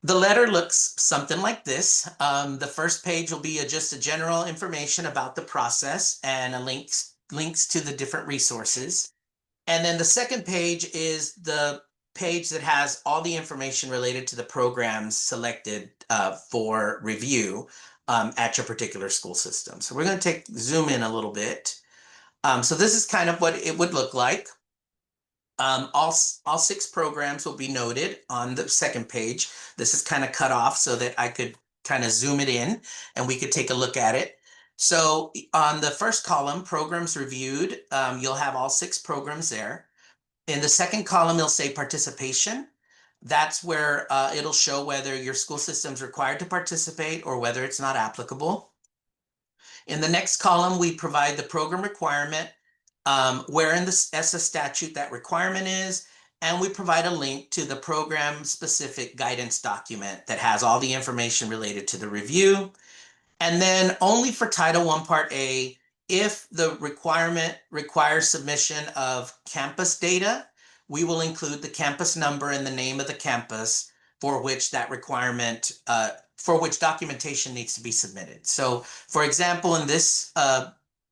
The letter looks something like this. The first page will be just a general information about the process and links to the different resources. And then the second page is the page that has all the information related to the programs selected for review at your particular school system. So we're going to zoom in a little bit. So this is kind of what it would look like. All 6 programs will be noted on the second page. This is kind of cut off so that I could kind of zoom it in and we could take a look at it. So on the first column, programs reviewed, you'll have all 6 programs there. In the second column, you'll say participation. That's where it'll show whether your school system's required to participate or whether it's not applicable. In the next column, we provide the program requirement, where in the ESSA statute that requirement is, and we provide a link to the program-specific guidance document that has all the information related to the review. And then only for Title I Part A, if the requirement requires submission of campus data, we will include the campus number and the name of the campus for which that requirement, for which documentation needs to be submitted. So for example, in this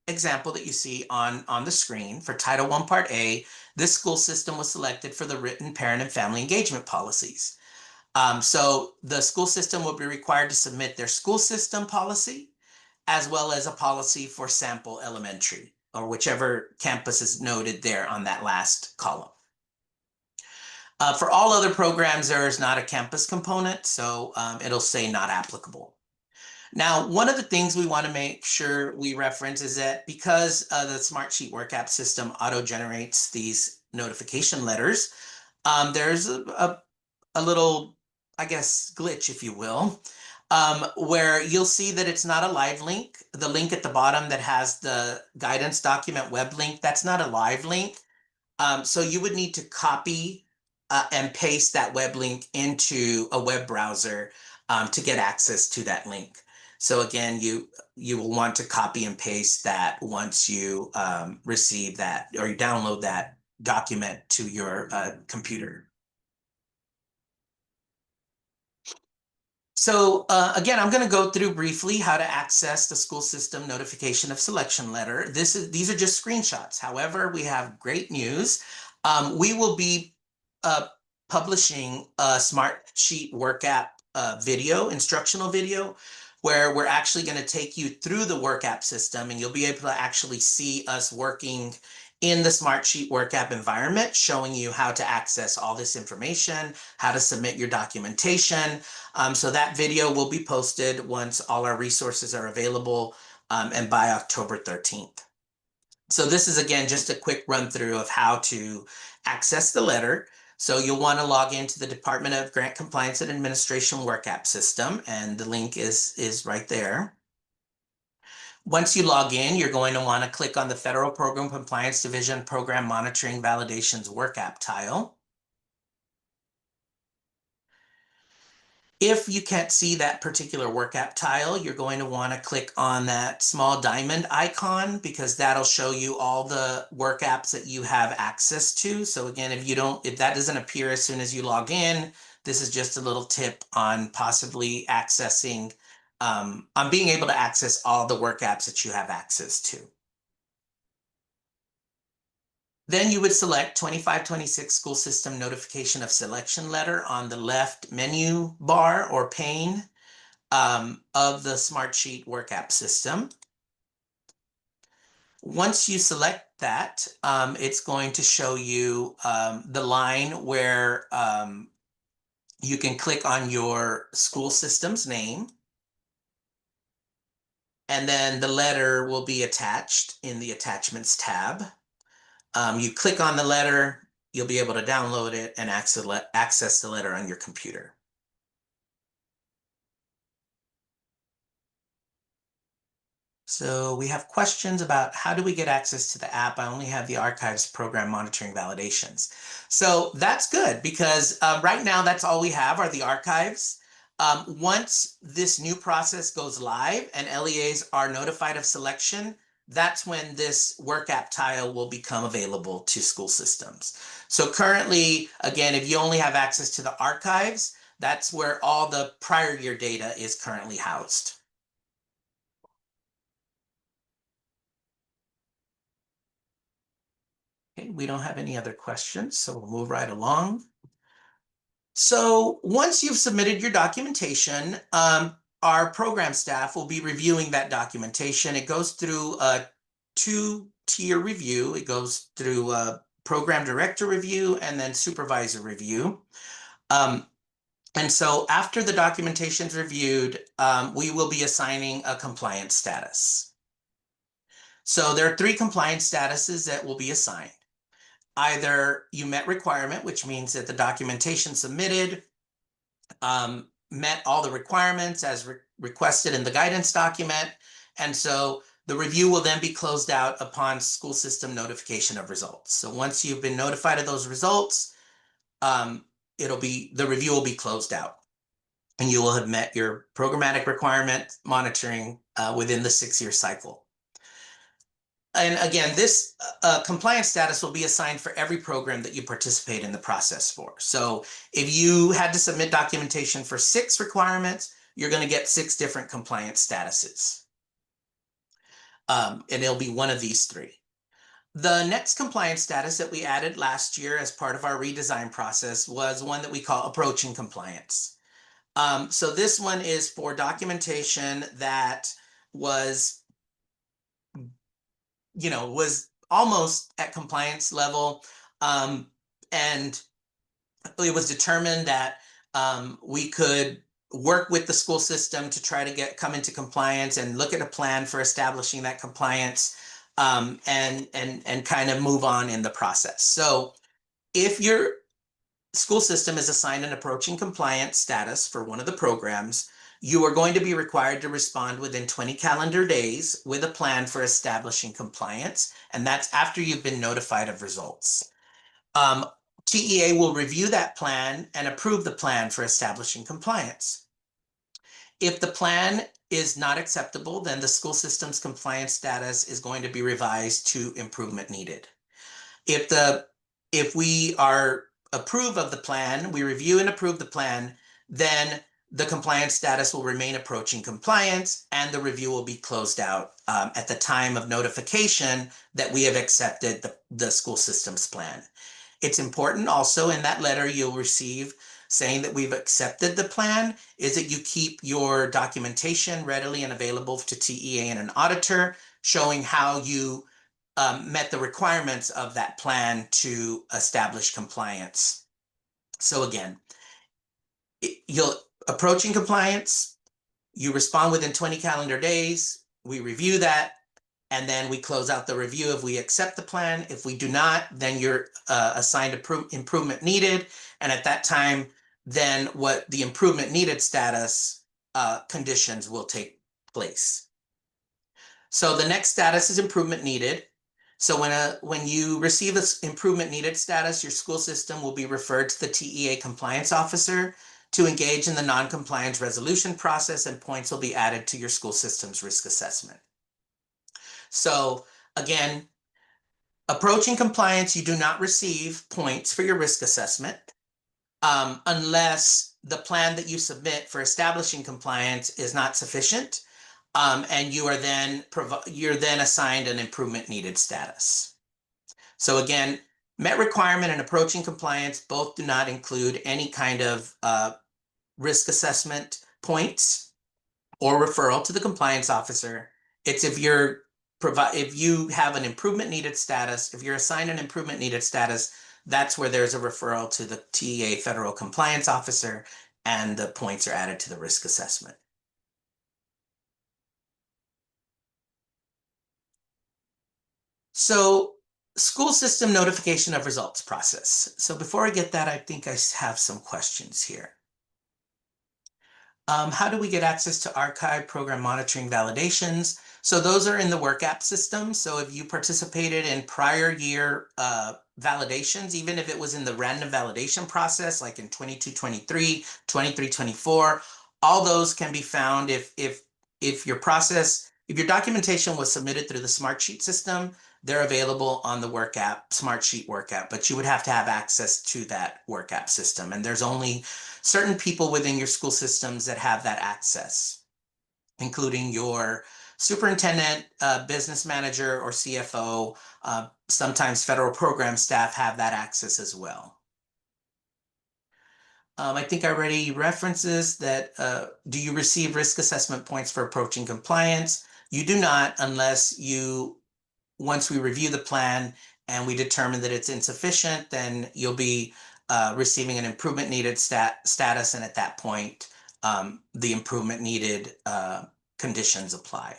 example that you see on the screen for Title I Part A, this school system was selected for the written parent and family engagement policies. So the school system will be required to submit their school system policy as well as a policy for Sample Elementary or whichever campus is noted there on that last column. For all other programs, there is not a campus component, so it'll say not applicable. Now, one of the things we want to make sure we reference is that because the Smartsheet Work App system auto-generates these notification letters, there's a little, I guess, glitch, if you will, where you'll see that it's not a live link. The link at the bottom that has the guidance document web link, that's not a live link. So you would need to copy and paste that web link into a web browser to get access to that link. So again, you will want to copy and paste that once you receive that or you download that document to your computer. So again, I'm going to go through briefly how to access the school system notification of selection letter. These are just screenshots. However, we have great news. We will be publishing a Smartsheet Work App video, instructional video, where we're actually going to take you through the Work App system, and you'll be able to actually see us working in the Smartsheet Work App environment, showing you how to access all this information, how to submit your documentation. So that video will be posted once all our resources are available and by October 13th. So this is, again, just a quick run through of how to access the letter. So you'll want to log into the Department of Grant Compliance and Administration Work App system, and the link is right there. Once you log in, you're going to want to click on the Federal Program Compliance Division Program Monitoring Validations Work App tile. If you can't see that particular work app tile, you're going to want to click on that small diamond icon because that'll show you all the work apps that you have access to. So again, if that doesn't appear as soon as you log in, this is just a little tip on possibly accessing, on being able to access all the work apps that you have access to. Then you would select 2526 School System Notification of Selection Letter on the left menu bar or pane of the Smartsheet Work App system. Once you select that, it's going to show you the line where you can click on your school system's name. And then the letter will be attached in the Attachments tab. You click on the letter, you'll be able to download it and access the letter on your computer. So we have questions about how do we get access to the app? I only have the archives program monitoring validations. So that's good because right now that's all we have are the archives. Once this new process goes live and LEAs are notified of selection, that's when this work app tile will become available to school systems. So currently, again, if you only have access to the archives, that's where all the prior year data is currently housed. Okay, we don't have any other questions, so we'll move right along. So once you've submitted your documentation, our program staff will be reviewing that documentation. It goes through a two-tier review. It goes through a program director review and then supervisor review. And so after the documentation is reviewed, we will be assigning a compliance status. So there are 3 compliance statuses that will be assigned. Either you met requirement, which means that the documentation submitted met all the requirements as requested in the guidance document. And so the review will then be closed out upon school system notification of results. So once you've been notified of those results, the review will be closed out. And you will have met your programmatic requirement monitoring within the 6-year cycle. And again, this compliance status will be assigned for every program that you participate in the process for. So if you had to submit documentation for 6 requirements, you're going to get 6 different compliance statuses. And it'll be one of these 3. The next compliance status that we added last year as part of our redesign process was one that we call approaching compliance. So this one is for documentation that was, was almost at compliance level. And it was determined that we could work with the school system to try to come into compliance and look at a plan for establishing that compliance, and kind of move on in the process. So if your school system is assigned an approaching compliance status for one of the programs, you are going to be required to respond within 20 calendar days with a plan for establishing compliance, and that's after you've been notified of results. Um, TEA will review that plan and approve the plan for establishing compliance. If the plan is not acceptable, then the school system's compliance status is going to be revised to improvement needed. If we are approve of the plan, we review and approve the plan, then the compliance status will remain approaching compliance and the review will be closed out at the time of notification that we have accepted the school system's plan. It's important also in that letter you'll receive saying that we've accepted the plan is that you keep your documentation readily and available to TEA and an auditor showing how you met the requirements of that plan to establish compliance. So again, you'll approaching compliance, you respond within 20 calendar days, we review that, and then we close out the review if we accept the plan. If we do not, then you're assigned improvement needed. And at that time, then what the improvement needed status conditions will take place. So the next status is improvement needed. So when you receive this improvement needed status, your school system will be referred to the TEA compliance officer to engage in the non-compliance resolution process, and points will be added to your school system's risk assessment. So again, approaching compliance, you do not receive points for your risk assessment unless the plan that you submit for establishing compliance is not sufficient, and you're then assigned an improvement needed status. So again, met requirement and approaching compliance both do not include any kind of risk assessment points or referral to the compliance officer. It's if you have an improvement needed status, if you're assigned an improvement needed status, that's where there's a referral to the TEA federal compliance officer and the points are added to the risk assessment. So school system notification of results process. So before I get that, I think I have some questions here. How do we get access to archive program monitoring validations? So those are in the work app system. So if you participated in prior year validations, even if it was in the random validation process, like in 22-23, 23-24, all those can be found if your documentation was submitted through the Smartsheet system, they're available on the work app, Smartsheet work app, but you would have to have access to that work app system. And there's only certain people within your school systems that have that access, including your superintendent, business manager, or CFO. Sometimes federal program staff have that access as well. I think I already references that. Do you receive risk assessment points for approaching compliance? You do not unless once we review the plan and we determine that it's insufficient, then you'll be receiving an improvement needed status. And at that point, the improvement needed conditions apply.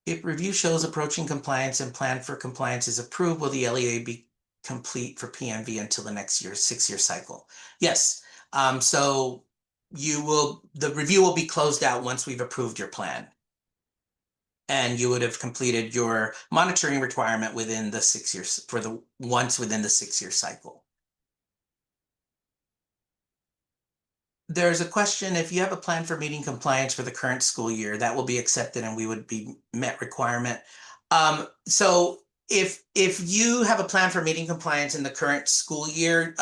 If review shows approaching compliance and plan for compliance is approved, will the LEA be complete for PMV until the next 6-year cycle? Yes. So the review will be closed out once we've approved your plan. And you would have completed your monitoring requirement within the 6 years within the 6-year cycle. There's a question, if you have a plan for meeting compliance for the current school year, that will be accepted and we would be met requirement. So if you have a plan for meeting compliance in the current school year,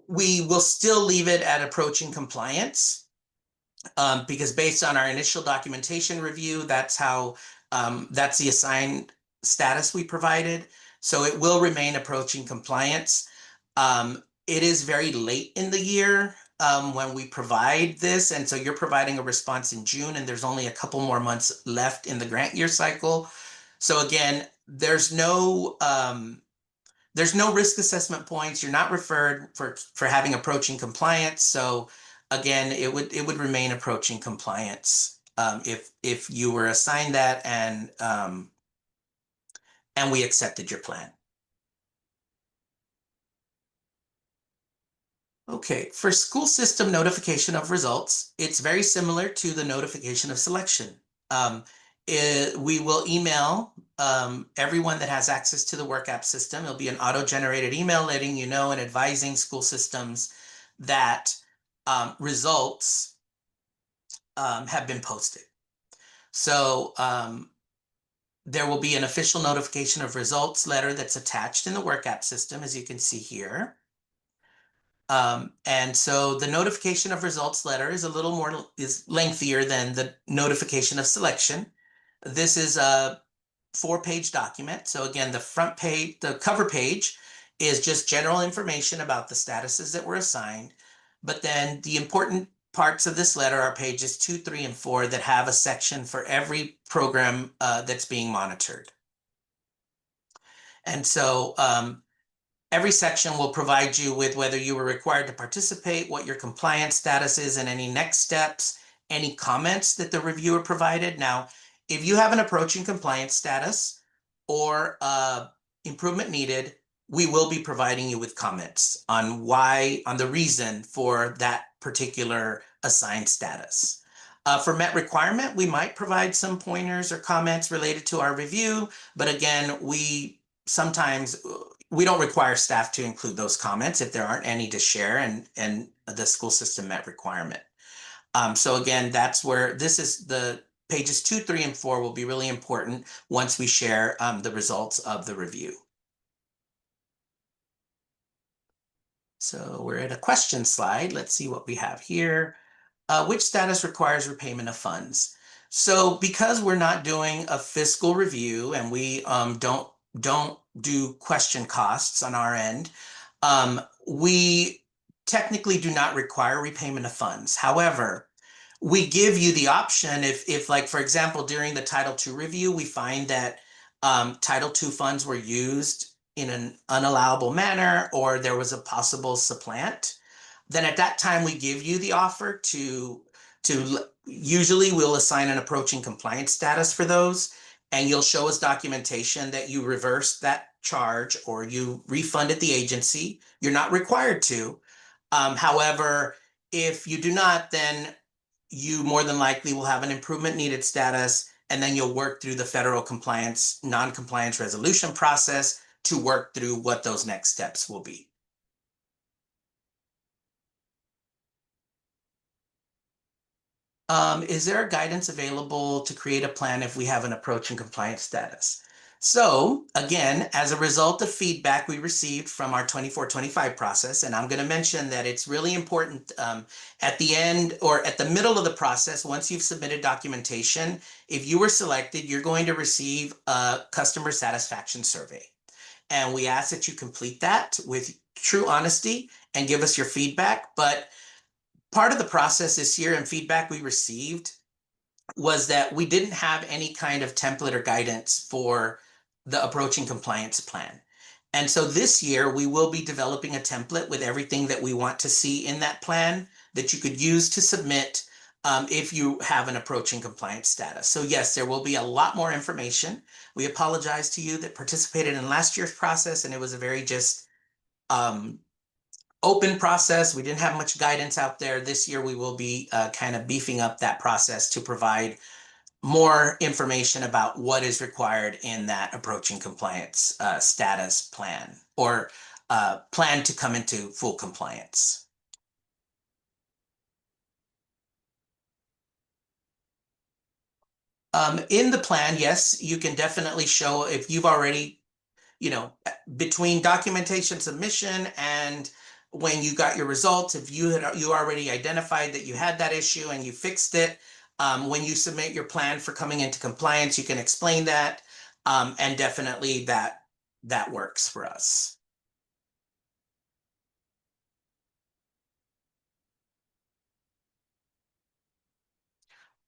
we will still leave it at approaching compliance. Because based on our initial documentation review, that's the assigned status we provided. So it will remain approaching compliance. It is very late in the year when we provide this. And so you're providing a response in June, and there's only a couple more months left in the grant year cycle. So again, there's no risk assessment points. You're not referred for having approaching compliance. So again, it would remain approaching compliance if you were assigned that and we accepted your plan. Okay, for school system notification of results, it's very similar to the notification of selection. We will email everyone that has access to the work app system. It'll be an auto-generated email letting you know and advising school systems that results have been posted. So there will be an official notification of results letter that's attached in the work app system, as you can see here. And so the notification of results letter is a little more is lengthier than the notification of selection. This is a 4-page document. So again, the front page, the cover page is just general information about the statuses that were assigned. But then the important parts of this letter are pages 2, 3, and 4 that have a section for every program that's being monitored. And so every section will provide you with whether you were required to participate, what your compliance status is, and any next steps, any comments that the reviewer provided. Now, if you have an approaching compliance status or improvement needed, we will be providing you with comments on the reason for that particular assigned status. For met requirement, we might provide some pointers or comments related to our review, but again, sometimes we don't require staff to include those comments if there aren't any to share and the school system met requirement. So again, that's where the pages 2, 3, and 4 will be really important once we share the results of the review. So we're at a question slide. Let's see what we have here. Which status requires repayment of funds? So because we're not doing a fiscal review and we don't do question costs on our end, we technically do not require repayment of funds. However, we give you the option if like, for example, during the Title II review, we find that Title II funds were used in an unallowable manner or there was a possible supplant, then at that time we give you the offer to usually we'll assign an approaching compliance status for those, and you'll show us documentation that you reversed that charge or you refunded the agency. You're not required to. However, if you do not, then you more than likely will have an improvement needed status, and then you'll work through the federal non-compliance resolution process to work through what those next steps will be. Is there a guidance available to create a plan if we have an approaching compliance status? So again, as a result of feedback we received from our 24-25 process, and I'm going to mention that it's really important at the end or at the middle of the process, once you've submitted documentation, if you were selected, you're going to receive a customer satisfaction survey. And we ask that you complete that with true honesty and give us your feedback. But part of the process this year and feedback we received was that we didn't have any kind of template or guidance for the approaching compliance plan. And so this year we will be developing a template with everything that we want to see in that plan that you could use to submit if you have an approaching compliance status. So yes, there will be a lot more information. We apologize to you that participated in last year's process, and it was a very just open process. We didn't have much guidance out there. This year we will be kind of beefing up that process to provide more information about what is required in that approaching compliance status plan or plan to come into full compliance. In the plan, yes, you can definitely show if you've already, between documentation submission and when you got your results, if you already identified that you had that issue and you fixed it, when you submit your plan for coming into compliance, you can explain that. And definitely that works for us.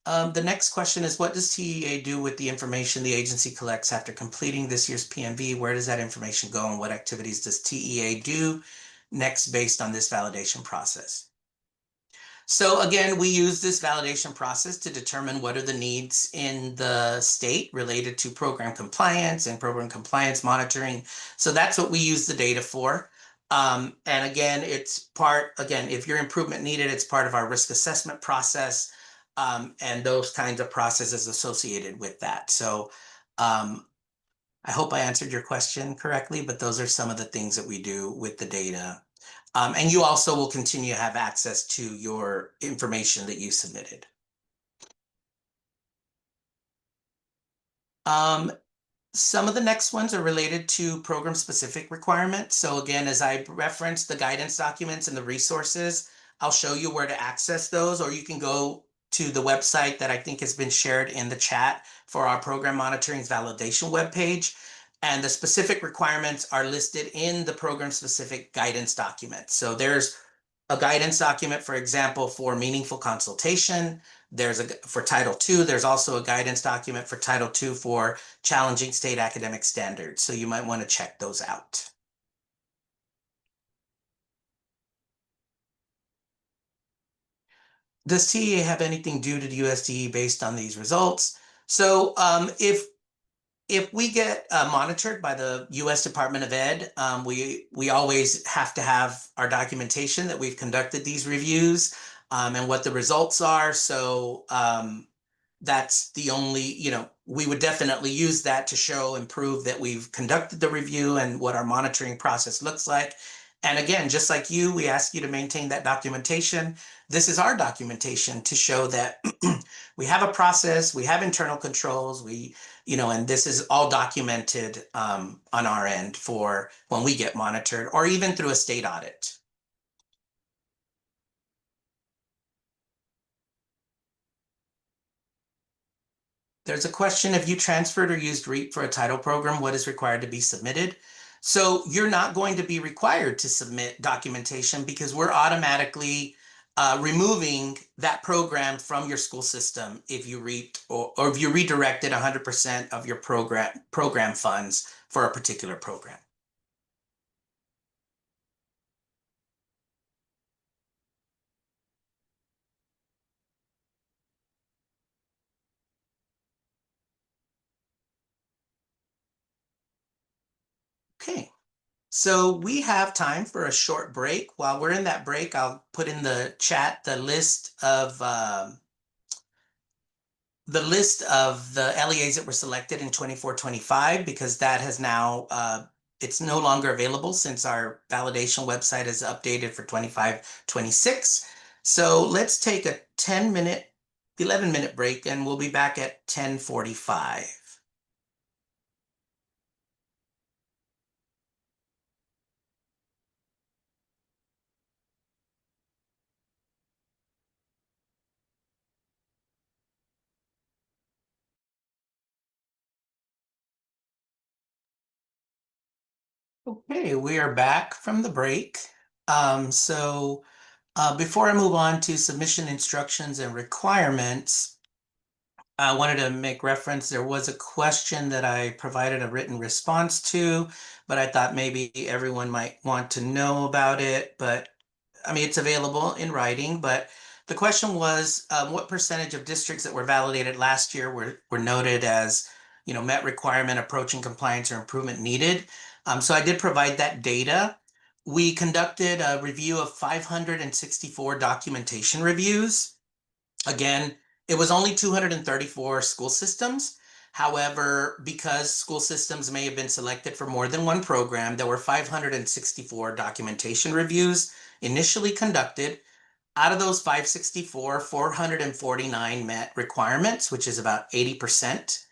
The next question is, what does TEA do with the information the agency collects after completing this year's PMV? Where does that information go, and what activities does TEA do next based on this validation process? So again, we use this validation process to determine what are the needs in the state related to program compliance and program compliance monitoring. So that's what we use the data for. And again, if your improvement needed, it's part of our risk assessment process, and those kinds of processes associated with that. So I hope I answered your question correctly, but those are some of the things that we do with the data. And you also will continue to have access to your information that you submitted. Um, Some of the next ones are related to program specific requirements. So again, as I referenced the guidance documents and the resources, I'll show you where to access those, or you can go to the website that I think has been shared in the chat for our program monitoring's validation webpage. And the specific requirements are listed in the program specific guidance document. So there's a guidance document, for example, for meaningful consultation. For Title II, there's also a guidance document for Title II for challenging state academic standards. So you might want to check those out. Does TEA have anything due to the USDE based on these results? So if we get monitored by the U.S. Department of Ed, we always have to have our documentation that we've conducted these reviews, and what the results are. So that's the only, we would definitely use that to show and prove that we've conducted the review and what our monitoring process looks like. And again, just like you, we ask you to maintain that documentation. This is our documentation to show that we have a process, we have internal controls, and this is all documented on our end for when we get monitored, or even through a state audit. There's a question, if you transferred or used REAP for a title program, what is required to be submitted? So you're not going to be required to submit documentation because we're automatically removing that program from your school system if you REAPed or if you redirected 100% of your program funds for a particular program. Okay. So we have time for a short break. While we're in that break, I'll put in the chat the list of the LEAs that were selected in 24-25, because that has now it's no longer available since our validation website is updated for 25-26. So let's take a 11-minute break, and we'll be back at 10:45. Okay, we are back from the break. Before I move on to submission instructions and requirements, I wanted to make reference. There was a question that I provided a written response to, but I thought maybe everyone might want to know about it. But I mean, it's available in writing. But the question was, what percentage of districts that were validated last year were noted as, met requirement, approaching compliance, or improvement needed? So I did provide that data. We conducted a review of 564 documentation reviews. Again, it was only 234 school systems. However, because school systems may have been selected for more than one program, there were 564 documentation reviews initially conducted. Out of those 564, 449 met requirements, which is about 80%.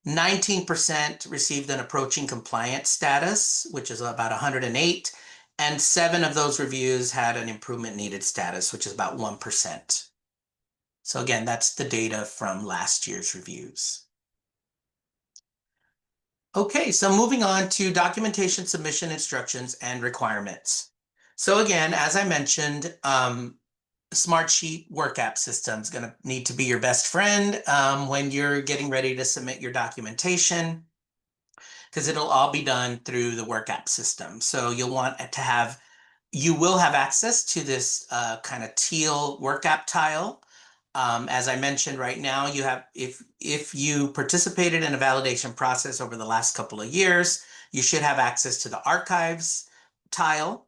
19% received an approaching compliance status, which is about 108. And 7 of those reviews had an improvement needed status, which is about 1%. So again, that's the data from last year's reviews. Okay, so moving on to documentation submission instructions and requirements. So again, as I mentioned, Smartsheet work app system is going to need to be your best friend when you're getting ready to submit your documentation, because it'll all be done through the work app system. So you'll want to have, you will have access to this kind of teal work app tile. As I mentioned right now, you have, if you participated in a validation process over the last couple of years, you should have access to the archives tile.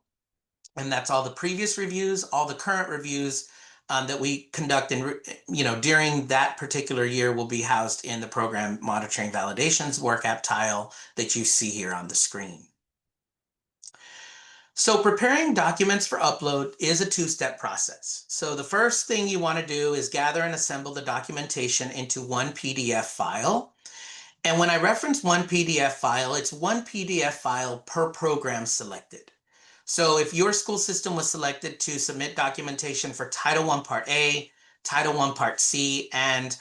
And that's all the previous reviews, all the current reviews that we conduct in, during that particular year will be housed in the program monitoring validations work app tile that you see here on the screen. So preparing documents for upload is a two-step process. So the first thing you want to do is gather and assemble the documentation into one PDF file. And when I reference one PDF file, it's one PDF file per program selected. So if your school system was selected to submit documentation for Title I Part A, Title I Part C, and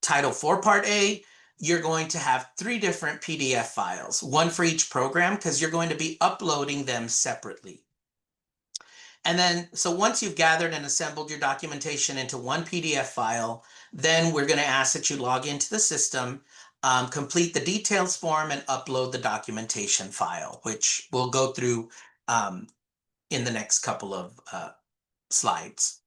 Title IV Part A, you're going to have 3 different PDF files, one for each program, because you're going to be uploading them separately. And then, so once you've gathered and assembled your documentation into one PDF file, then we're going to ask that you log into the system, complete the details form, and upload the documentation file, which we'll go through in the next couple of slides.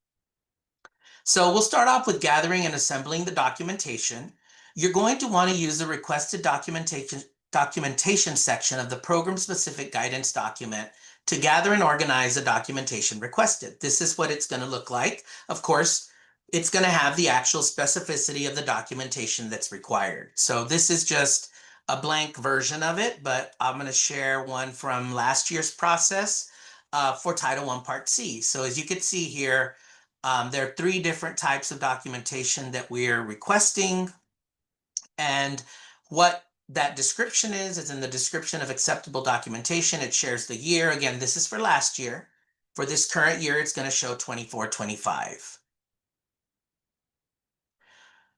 So we'll start off with gathering and assembling the documentation. You're going to want to use the requested documentation section of the program-specific guidance document to gather and organize the documentation requested. This is what it's going to look like. Of course, it's going to have the actual specificity of the documentation that's required. So this is just a blank version of it, but I'm going to share one from last year's process for Title I Part C. So as you can see here, there are 3 different types of documentation that we're requesting. And what that description is in the description of acceptable documentation. It shares the year. Again, this is for last year. For this current year, it's going to show 24-25.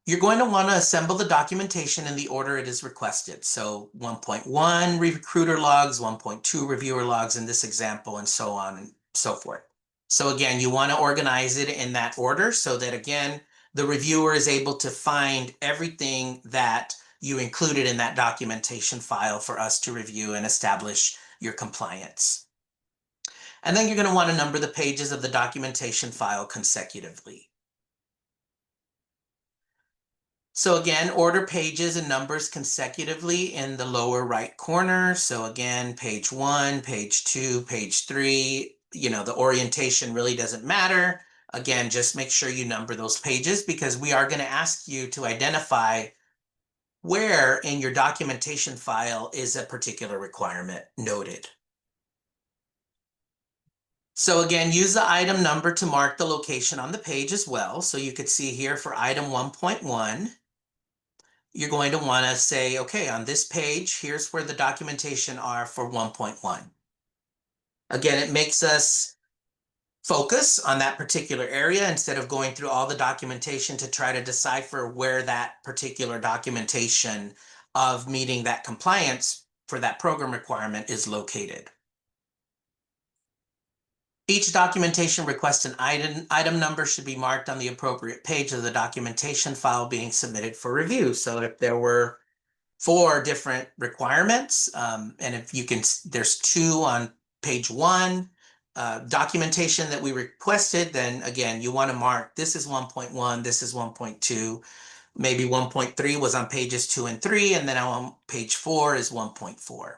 You're going to want to assemble the documentation in the order it is requested. So 1.1 recruiter logs, 1.2 reviewer logs in this example, and so on and so forth. So again, you want to organize it in that order so that, again, the reviewer is able to find everything that you included in that documentation file for us to review and establish your compliance. And then you're going to want to number the pages of the documentation file consecutively. So again, order pages and numbers consecutively in the lower right corner. So again, page 1, page 2, page 3, the orientation really doesn't matter. Again, just make sure you number those pages because we are going to ask you to identify where in your documentation file is a particular requirement noted. So again, use the item number to mark the location on the page as well. So you could see here for item 1.1, you're going to want to say, okay, on this page, here's where the documentation are for 1.1. Again, it makes us focus on that particular area instead of going through all the documentation to try to decipher where that particular documentation of meeting that compliance for that program requirement is located. Each documentation request and item number should be marked on the appropriate page of the documentation file being submitted for review. So if there were 4 different requirements, and if you can, there's 2 on page 1, documentation that we requested, then again, you want to mark this is 1.1, this is 1.2, maybe 1.3 was on pages 2 and 3, and then on page 4 is 1.4.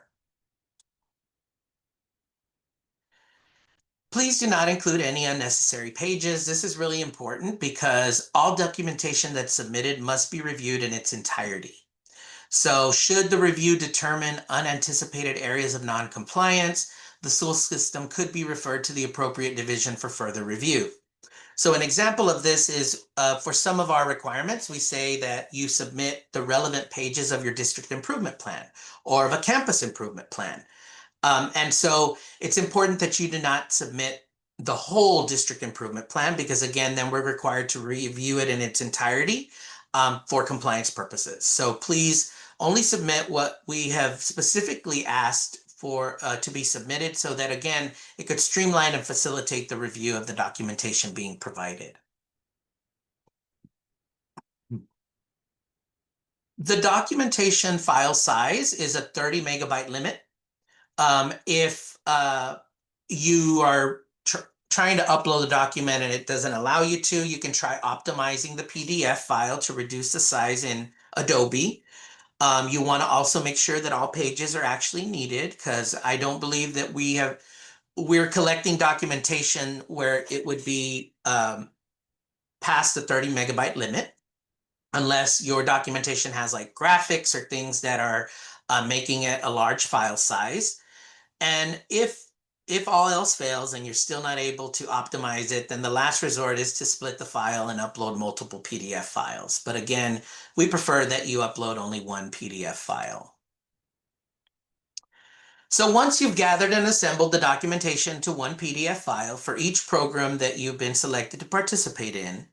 Please do not include any unnecessary pages. This is really important because all documentation that's submitted must be reviewed in its entirety. So should the review determine unanticipated areas of non-compliance, the school system could be referred to the appropriate division for further review. So an example of this is for some of our requirements, we say that you submit the relevant pages of your district improvement plan or of a campus improvement plan. And so it's important that you do not submit the whole district improvement plan because again, then we're required to review it in its entirety for compliance purposes. So please only submit what we have specifically asked for to be submitted so that, again, it could streamline and facilitate the review of the documentation being provided. The documentation file size is a 30 megabyte limit. If you are trying to upload a document and it doesn't allow you to, you can try optimizing the PDF file to reduce the size in Adobe. You want to also make sure that all pages are actually needed, because I don't believe that we're collecting documentation where it would be past the 30 megabyte limit, unless your documentation has like graphics or things that are making it a large file size. And if all else fails and you're still not able to optimize it, then the last resort is to split the file and upload multiple PDF files. But again, we prefer that you upload only one PDF file. So once you've gathered and assembled the documentation to one PDF file for each program that you've been selected to participate in,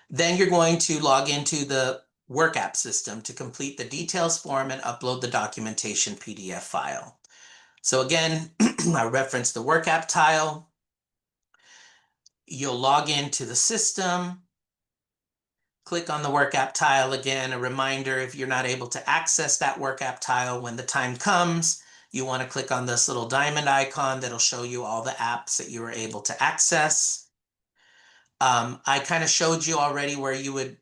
then you're going to log into the Work App system to complete the details form and upload the documentation PDF file. So again, I referenced the Work App tile. You'll log into the system, click on the Work App tile again. A reminder, if you're not able to access that Work App tile when the time comes, you want to click on this little diamond icon that'll show you all the apps that you were able to access. I kind of showed you already where you would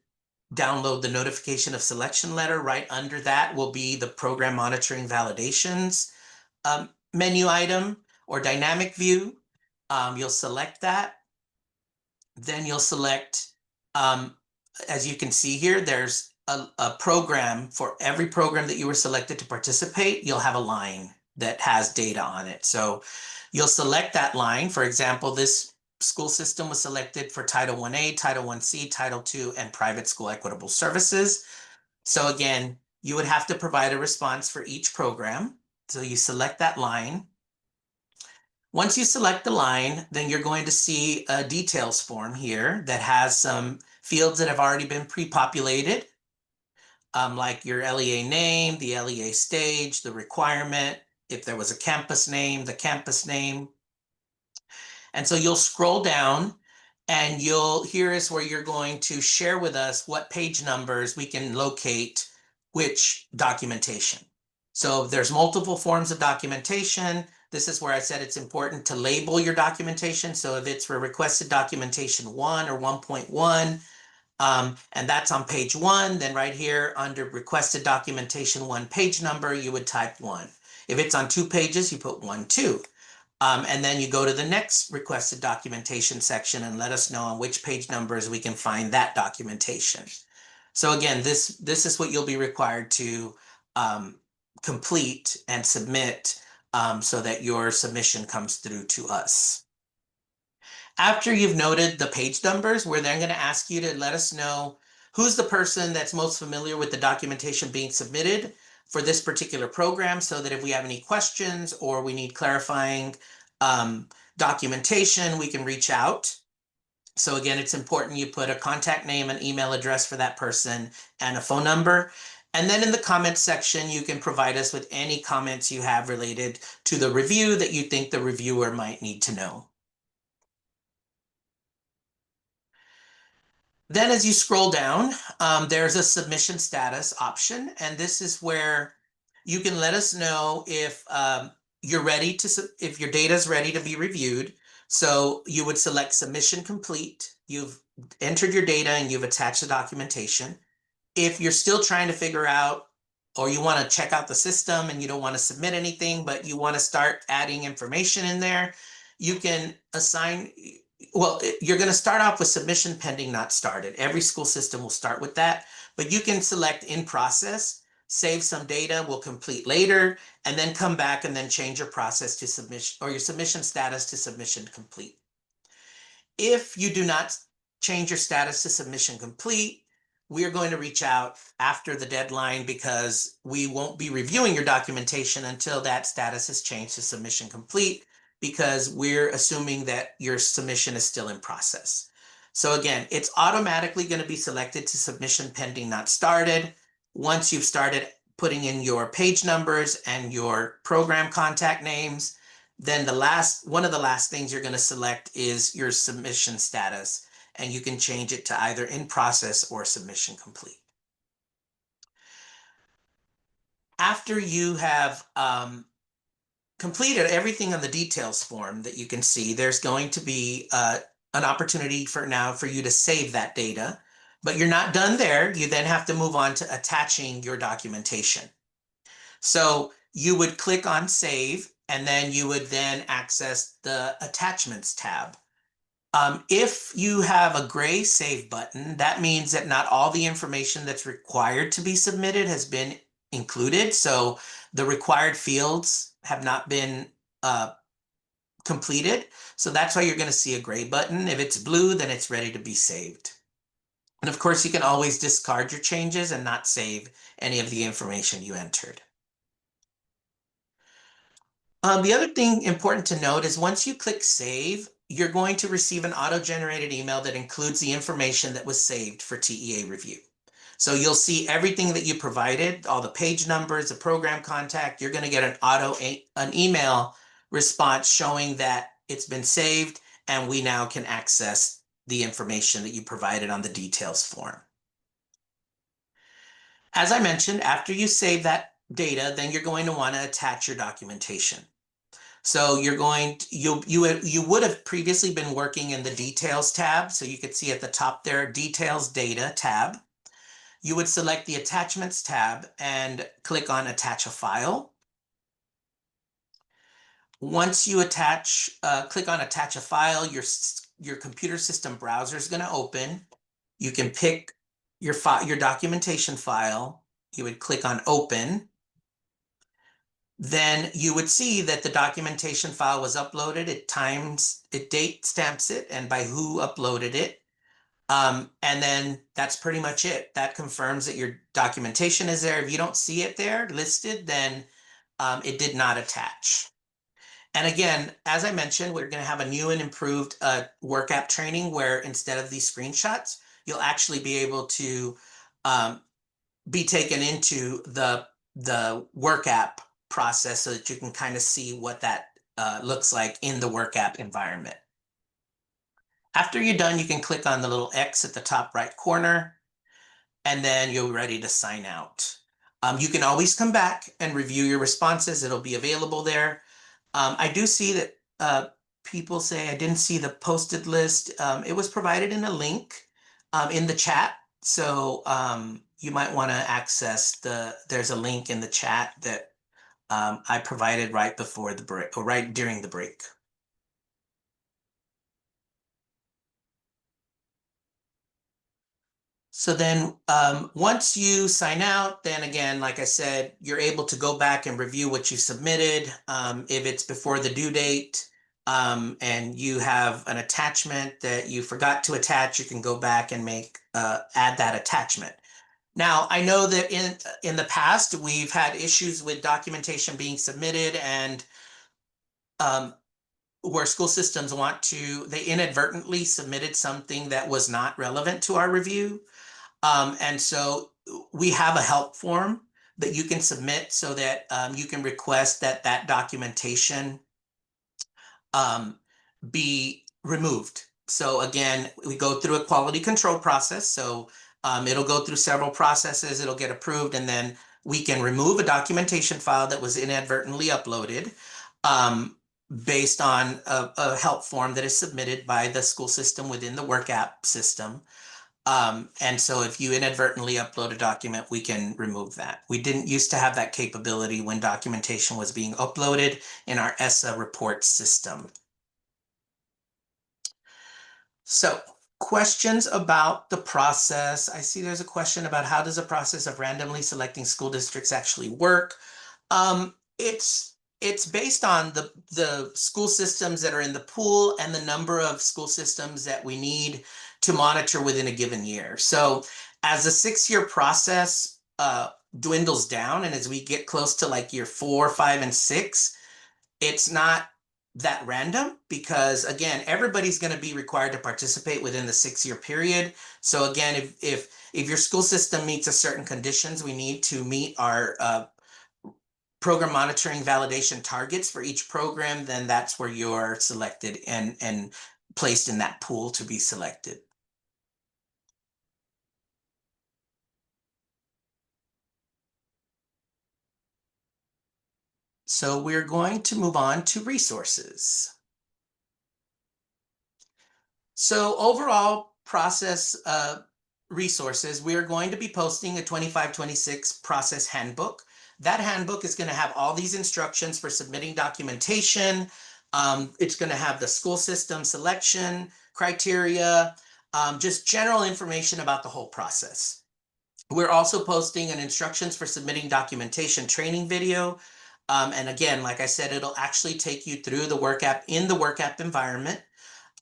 download the notification of selection letter. Right under that will be the program monitoring validations menu item or dynamic view. You'll select that. Then you'll select, as you can see here, there's a program for every program that you were selected to participate. You'll have a line that has data on it. So you'll select that line. For example, this school system was selected for Title 1A, Title 1C, Title 2, and private school equitable services. So again, you would have to provide a response for each program. So you select that line. Once you select the line, then you're going to see a details form here that has some fields that have already been pre-populated, like your LEA name, the LEA stage, the requirement, if there was a campus name, the campus name. And so you'll scroll down and here is where you're going to share with us what page numbers we can locate which documentation. So there's multiple forms of documentation. This is where I said it's important to label your documentation. So if it's for requested documentation 1 or 1.1, and that's on page 1, then right here under requested documentation 1 page number, you would type 1. If it's on 2 pages, you put 1, 2. And then you go to the next requested documentation section and let us know on which page numbers we can find that documentation. So again, this is what you'll be required to complete and submit so that your submission comes through to us. After you've noted the page numbers, we're then going to ask you to let us know who's the person that's most familiar with the documentation being submitted for this particular program, so that if we have any questions or we need clarifying documentation, we can reach out. So again, it's important you put a contact name, an email address for that person, and a phone number. And then in the comments section, you can provide us with any comments you have related to the review that you think the reviewer might need to know. Then as you scroll down, there's a submission status option, and this is where you can let us know if you're ready to, if your data is ready to be reviewed. So you would select submission complete. You've entered your data and you've attached the documentation. If you're still trying to figure out, or you want to check out the system and you don't want to submit anything, but you want to start adding information in there, you can assign, well, you're going to start off with submission pending not started. Every school system will start with that, but you can select in process, save some data, we'll complete later, and then come back and then change your process to submission, or your submission status to submission complete. If you do not change your status to submission complete, we are going to reach out after the deadline, because we won't be reviewing your documentation until that status is changed to submission complete, because we're assuming that your submission is still in process. So again, it's automatically going to be selected to submission pending not started. Once you've started putting in your page numbers and your program contact names. Then one of the last things you're going to select is your submission status, and you can change it to either in process or submission complete. After you have completed everything on the details form that you can see, there's going to be an opportunity for you to save that data, but you're not done there. You then have to move on to attaching your documentation. So you would click on save, and then you would then access the attachments tab. If you have a gray save button, that means that not all the information that's required to be submitted has been included. So the required fields have not been completed. So that's why you're going to see a gray button. If it's blue, then it's ready to be saved. And of course, you can always discard your changes and not save any of the information you entered. The other thing important to note is once you click save, you're going to receive an auto-generated email that includes the information that was saved for TEA review. So you'll see everything that you provided, all the page numbers, the program contact. You're going to get an email response showing that it's been saved, and we now can access the information that you provided on the details form. As I mentioned, after you save that data, then you're going to want to attach your documentation. So you would have previously been working in the details tab. So you could see at the top there, details data tab. You would select the attachments tab and click on attach a file. Once you click on attach a file, your computer system browser is going to open. You can pick your documentation file. You would click on open. Then you would see that the documentation file was uploaded. It date stamps it, and by who uploaded it. And then that's pretty much it. That confirms that your documentation is there. If you don't see it there listed, then it did not attach. And again, as I mentioned, we're going to have a new and improved work app training where instead of these screenshots, you'll actually be able to be taken into the work app process so that you can kind of see what that looks like in the work app environment. After you're done, you can click on the little X at the top right corner, and then you're ready to sign out. You can always come back and review your responses. It'll be available there. I do see that people say I didn't see the posted list. It was provided in a link in the chat. So you might want to access there's a link in the chat that I provided right before the break or right during the break. So then once you sign out, then again, like I said, you're able to go back and review what you submitted. If it's before the due date and you have an attachment that you forgot to attach, you can go back and add that attachment. Now, I know that in the past, we've had issues with documentation being submitted and where school systems they inadvertently submitted something that was not relevant to our review. And so we have a help form that you can submit so that you can request that documentation be removed. So again, we go through a quality control process. So it'll go through several processes, it'll get approved, and then we can remove a documentation file that was inadvertently uploaded based on a help form that is submitted by the school system within the work app system. And so if you inadvertently upload a document, we can remove that. We didn't used to have that capability when documentation was being uploaded in our ESSA report system. So questions about the process. I see there's a question about how does the process of randomly selecting school districts actually work? It's based on the school systems that are in the pool and the number of school systems that we need to monitor within a given year. So as the 6-year process dwindles down, and as we get close to like year 4, 5, and 6, it's not that random because again, everybody's going to be required to participate within the 6-year period. So again, if your school system meets a certain conditions, we need to meet our program monitoring validation targets for each program, then that's where you're selected and placed in that pool to be selected. So we're going to move on to resources. So overall process resources, we are going to be posting a 25-26 process handbook. That handbook is going to have all these instructions for submitting documentation. It's going to have the school system selection criteria, just general information about the whole process. We're also posting an instructions for submitting documentation training video. And again, like I said, it'll actually take you through the work app in the work app environment.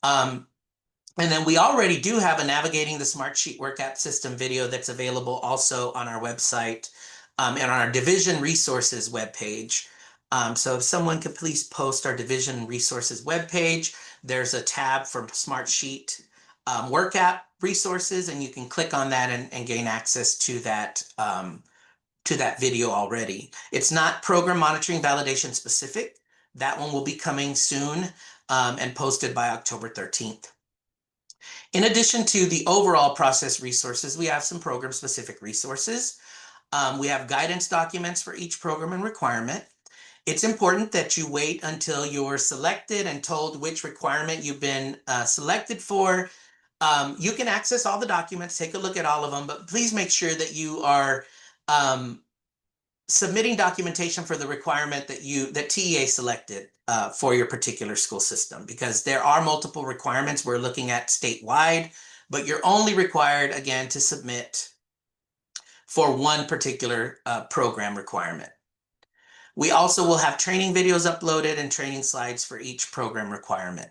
And then we already do have a Navigating the Smartsheet Work App System video that's available also on our website and on our Division Resources webpage. So if someone could please post our Division Resources webpage, there's a tab for Smartsheet Work App resources, and you can click on that and gain access to that video already. It's not program monitoring validation specific. That one will be coming soon and posted by October 13th. In addition to the overall process resources, we have some program specific resources. We have guidance documents for each program and requirement. It's important that you wait until you're selected and told which requirement you've been selected for. You can access all the documents, take a look at all of them, but please make sure that you are submitting documentation for the requirement that TEA selected for your particular school system, because there are multiple requirements. We're looking at statewide, but you're only required, again, to submit for one particular program requirement. We also will have training videos uploaded and training slides for each program requirement.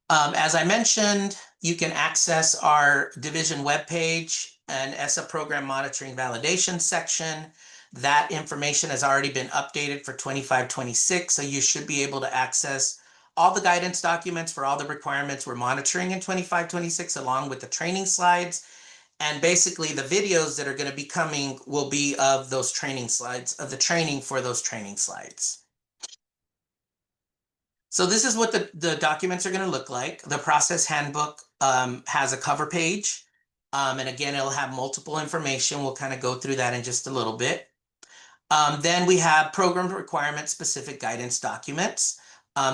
As I mentioned, you can access our division webpage and ESSA program monitoring validation section. That information has already been updated for 25-26, so you should be able to access all the guidance documents for all the requirements we're monitoring in 25-26, along with the training slides. And basically the videos that are going to be coming will be of those training slides, of the training for those training slides. So this is what the documents are going to look like. The process handbook has a cover page. And again, it'll have multiple information. We'll kind of go through that in just a little bit. Then we have program requirement specific guidance documents.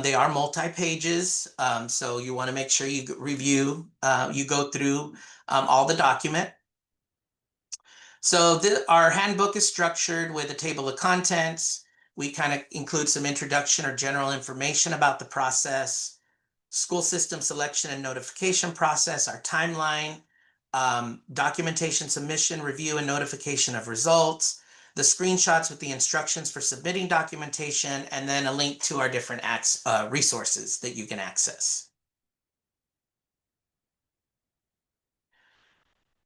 They are multi-pages. So you want to make sure you review, you go through all the document. So our handbook is structured with a table of contents. We kind of include some introduction or general information about the process, school system selection and notification process, our timeline, documentation submission, review and notification of results, the screenshots with the instructions for submitting documentation, and then a link to our different resources that you can access.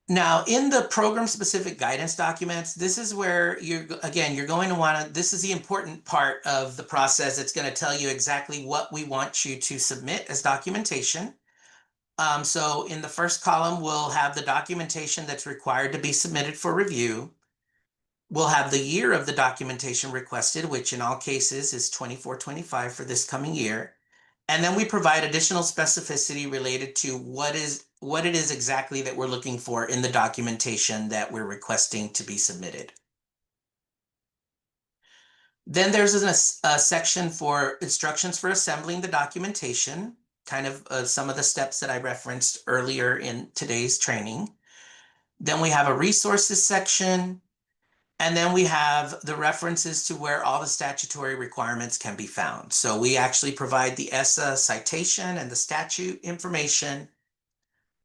Now, in the program specific guidance documents, this is where you're going to want to, this is the important part of the process. It's going to tell you exactly what we want you to submit as documentation. So in the first column, we'll have the documentation that's required to be submitted for review. We'll have the year of the documentation requested, which in all cases is 24-25 for this coming year. And then we provide additional specificity related to what it is exactly that we're looking for in the documentation that we're requesting to be submitted. Then there's a section for instructions for assembling the documentation, kind of some of the steps that I referenced earlier in today's training. Then we have a resources section, and then we have the references to where all the statutory requirements can be found. So we actually provide the ESSA citation and the statute information,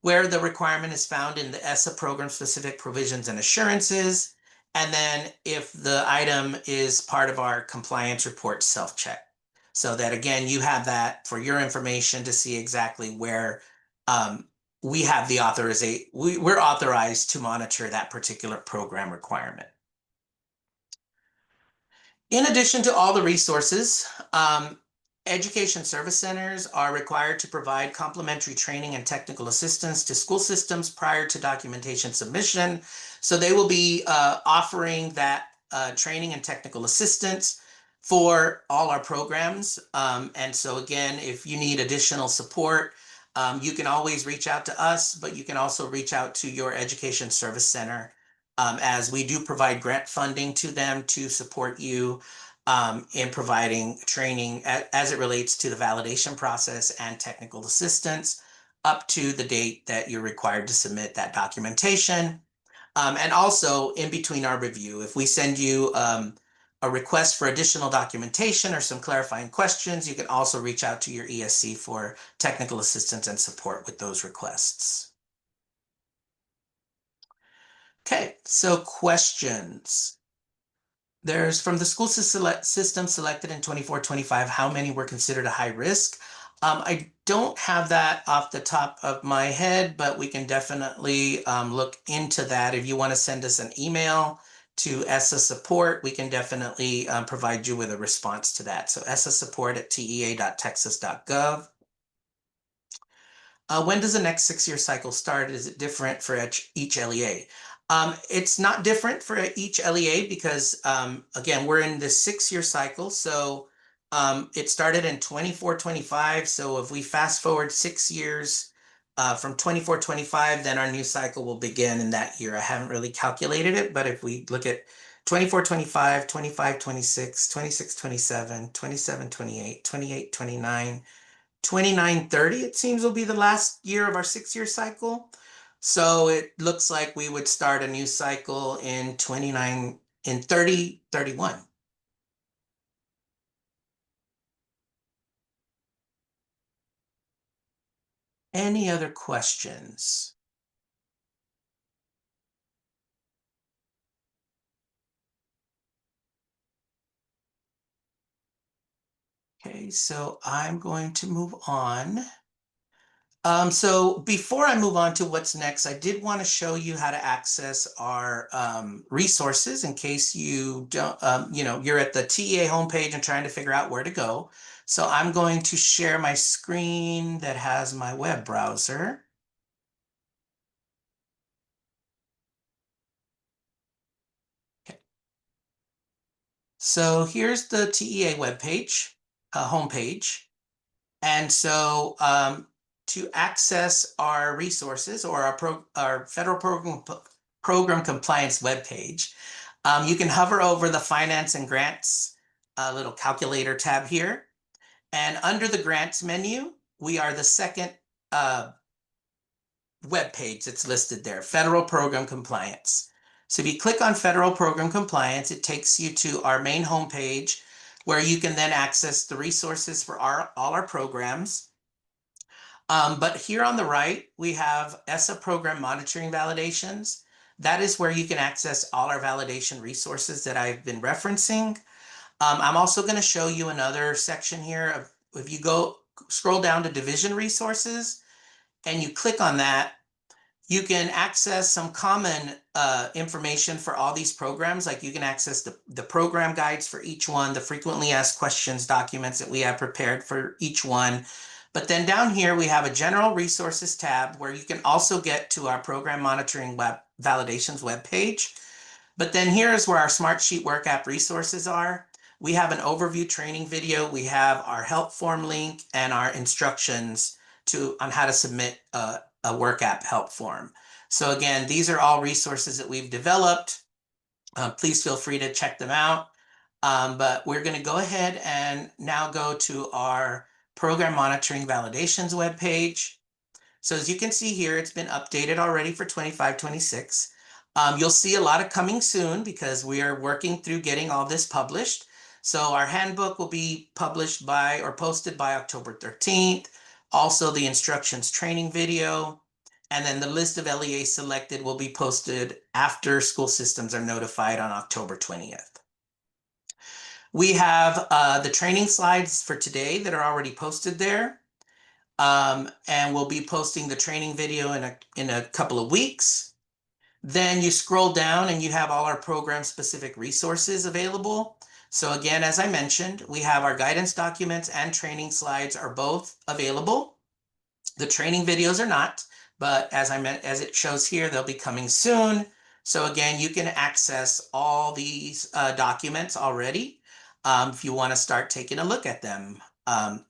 where the requirement is found in the ESSA program-specific provisions and assurances, and then if the item is part of our compliance report self-check. So that, again, you have that for your information to see exactly where we have the authorization, we're authorized to monitor that particular program requirement. In addition to all the resources, Education service centers are required to provide complimentary training and technical assistance to school systems prior to documentation submission. So they will be offering that training and technical assistance for all our programs. And so again, if you need additional support, you can always reach out to us, but you can also reach out to your education service center, as we do provide grant funding to them to support you in providing training as it relates to the validation process and technical assistance up to the date that you're required to submit that documentation. And also in between our review, if we send you a request for additional documentation or some clarifying questions, you can also reach out to your ESC for technical assistance and support with those requests. Okay, so questions. There's from the school system selected in 24-25, how many were considered a high risk? I don't have that off the top of my head, but we can definitely look into that. If you want to send us an email to ESSA support, we can definitely provide you with a response to that. So ESSA support at tea.texas.gov. When does the next 6-year cycle start? Is it different for each LEA? It's not different for each LEA because, again, we're in this 6-year cycle. So it started in 24-25. So if we fast forward 6 years from 24-25, then our new cycle will begin in that year. I haven't really calculated it, but if we look at 24-25, 25-26, 26-27, 27-28, 28-29, 29-30, it seems will be the last year of our 6-year cycle. So it looks like we would start a new cycle in 30-31. Any other questions? Okay, so I'm going to move on. So before I move on to what's next, I did want to show you how to access our resources in case you don't, you're at the TEA homepage and trying to figure out where to go. So I'm going to share my screen that has my web browser. Okay. So here's the TEA webpage, homepage. And so to access our resources or our federal program compliance webpage, you can hover over the finance and grants little calculator tab here. And under the grants menu, we are the second web page that's listed there, federal program compliance. So if you click on federal program compliance, it takes you to our main homepage where you can then access the resources for all our programs. But here on the right, we have ESSA program monitoring validations. That is where you can access all our validation resources that I've been referencing. I'm also going to show you another section here. If you scroll down to division resources and you click on that, you can access some common information for all these programs. Like you can access the program guides for each one, the frequently asked questions documents that we have prepared for each one. But then down here, we have a general resources tab where you can also get to our program monitoring validations webpage. But then here's where our Smartsheet Work App resources are. We have an overview training video. We have our help form link and our instructions on how to submit a work app help form. So again, these are all resources that we've developed. Please feel free to check them out. But we're going to go ahead and now go to our program monitoring validations webpage. So as you can see here, it's been updated already for 25-26. You'll see a lot of coming soon because we are working through getting all this published. So our handbook will be published by or posted by October 13th. Also the instructions training video. And then the list of LEAs selected will be posted after school systems are notified on October 20th. We have the training slides for today that are already posted there. And we'll be posting the training video in a couple of weeks. Then you scroll down and you have all our program specific resources available. So again, as I mentioned, we have our guidance documents and training slides are both available. The training videos are not, but as it shows here, they'll be coming soon. So again, you can access all these documents already if you want to start taking a look at them. And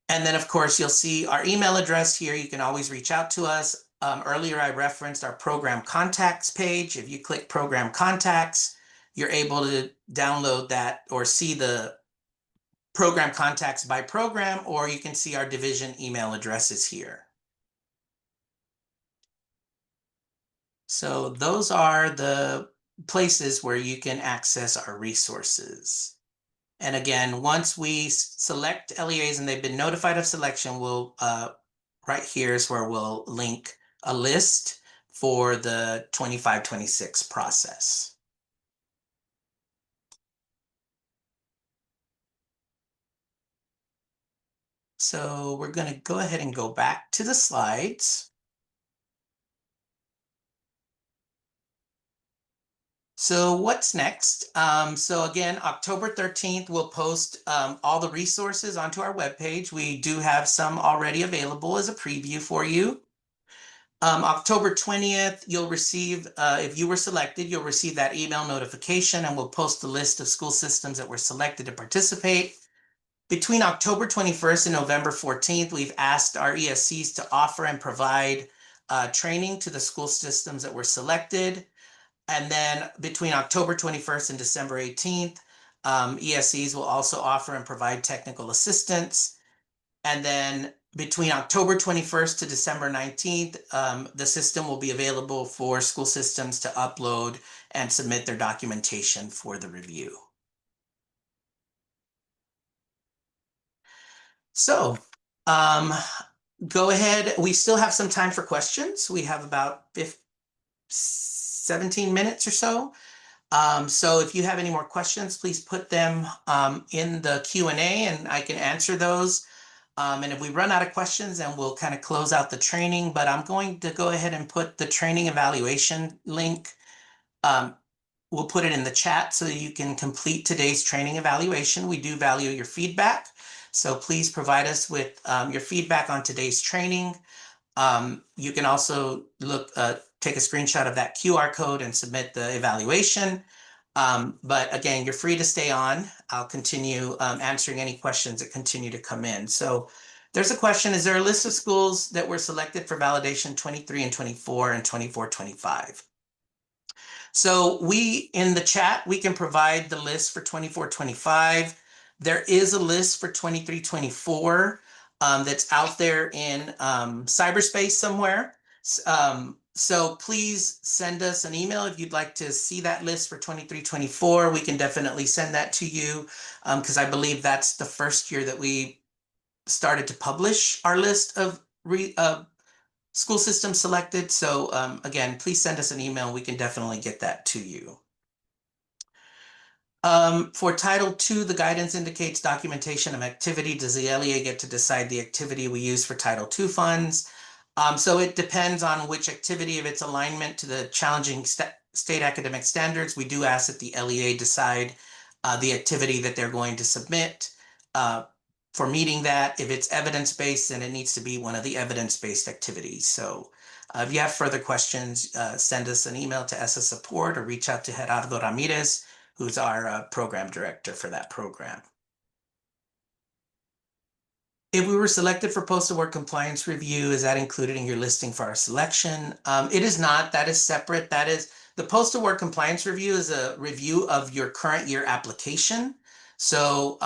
then, of course, you'll see our email address here. You can always reach out to us. Earlier, I referenced our program contacts page. If you click program contacts, you're able to download that or see the program contacts by program, or you can see our division email addresses here. So those are the places where you can access our resources. And again, once we select LEAs and they've been notified of selection, we'll right here is where we'll link a list for the 25-26 process. So we're going to go ahead and go back to the slides. So what's next? So again, October 13th, we'll post all the resources onto our webpage. We do have some already available as a preview for you. October 20th, you'll receive, if you were selected, you'll receive that email notification and we'll post the list of school systems that were selected to participate. Between October 21st and November 14th, we've asked our ESCs to offer and provide training to the school systems that were selected. And then between October 21st and December 18th, ESCs will also offer and provide technical assistance. And then between October 21st to December 19th, the system will be available for school systems to upload and submit their documentation for the review. So go ahead. We still have some time for questions. We have about 17 minutes or so. So if you have any more questions, please put them in the Q&A and I can answer those. And if we run out of questions, then we'll kind of close out the training, but I'm going to go ahead and put the training evaluation link. We'll put it in the chat so that you can complete today's training evaluation. We do value your feedback. So please provide us with your feedback on today's training. You can also take a screenshot of that QR code and submit the evaluation. But again, you're free to stay on. I'll continue answering any questions that continue to come in. So there's a question, is there a list of schools that were selected for validation 23 and 24 and 24-25? So in the chat, we can provide the list for 24-25. There is a list for 23-24 that's out there in cyberspace somewhere. So please send us an email if you'd like to see that list for 23-24. We can definitely send that to you because I believe that's the first year that we started to publish our list of school systems selected. So again, please send us an email. We can definitely get that to you. For Title II, the guidance indicates documentation of activity. Does the LEA get to decide the activity we use for Title II funds? So it depends on which activity, of its alignment to the challenging state academic standards. We do ask that the LEA decide the activity that they're going to submit for meeting that. If it's evidence-based, then it needs to be one of the evidence-based activities. So if you have further questions, send us an email to ESSA support or reach out to Gerardo Ramirez, who's our program director for that program. If we were selected for postal work compliance review, is that included in your listing for our selection? It is not. That is separate. That is the postal work compliance review is a review of your current year application. So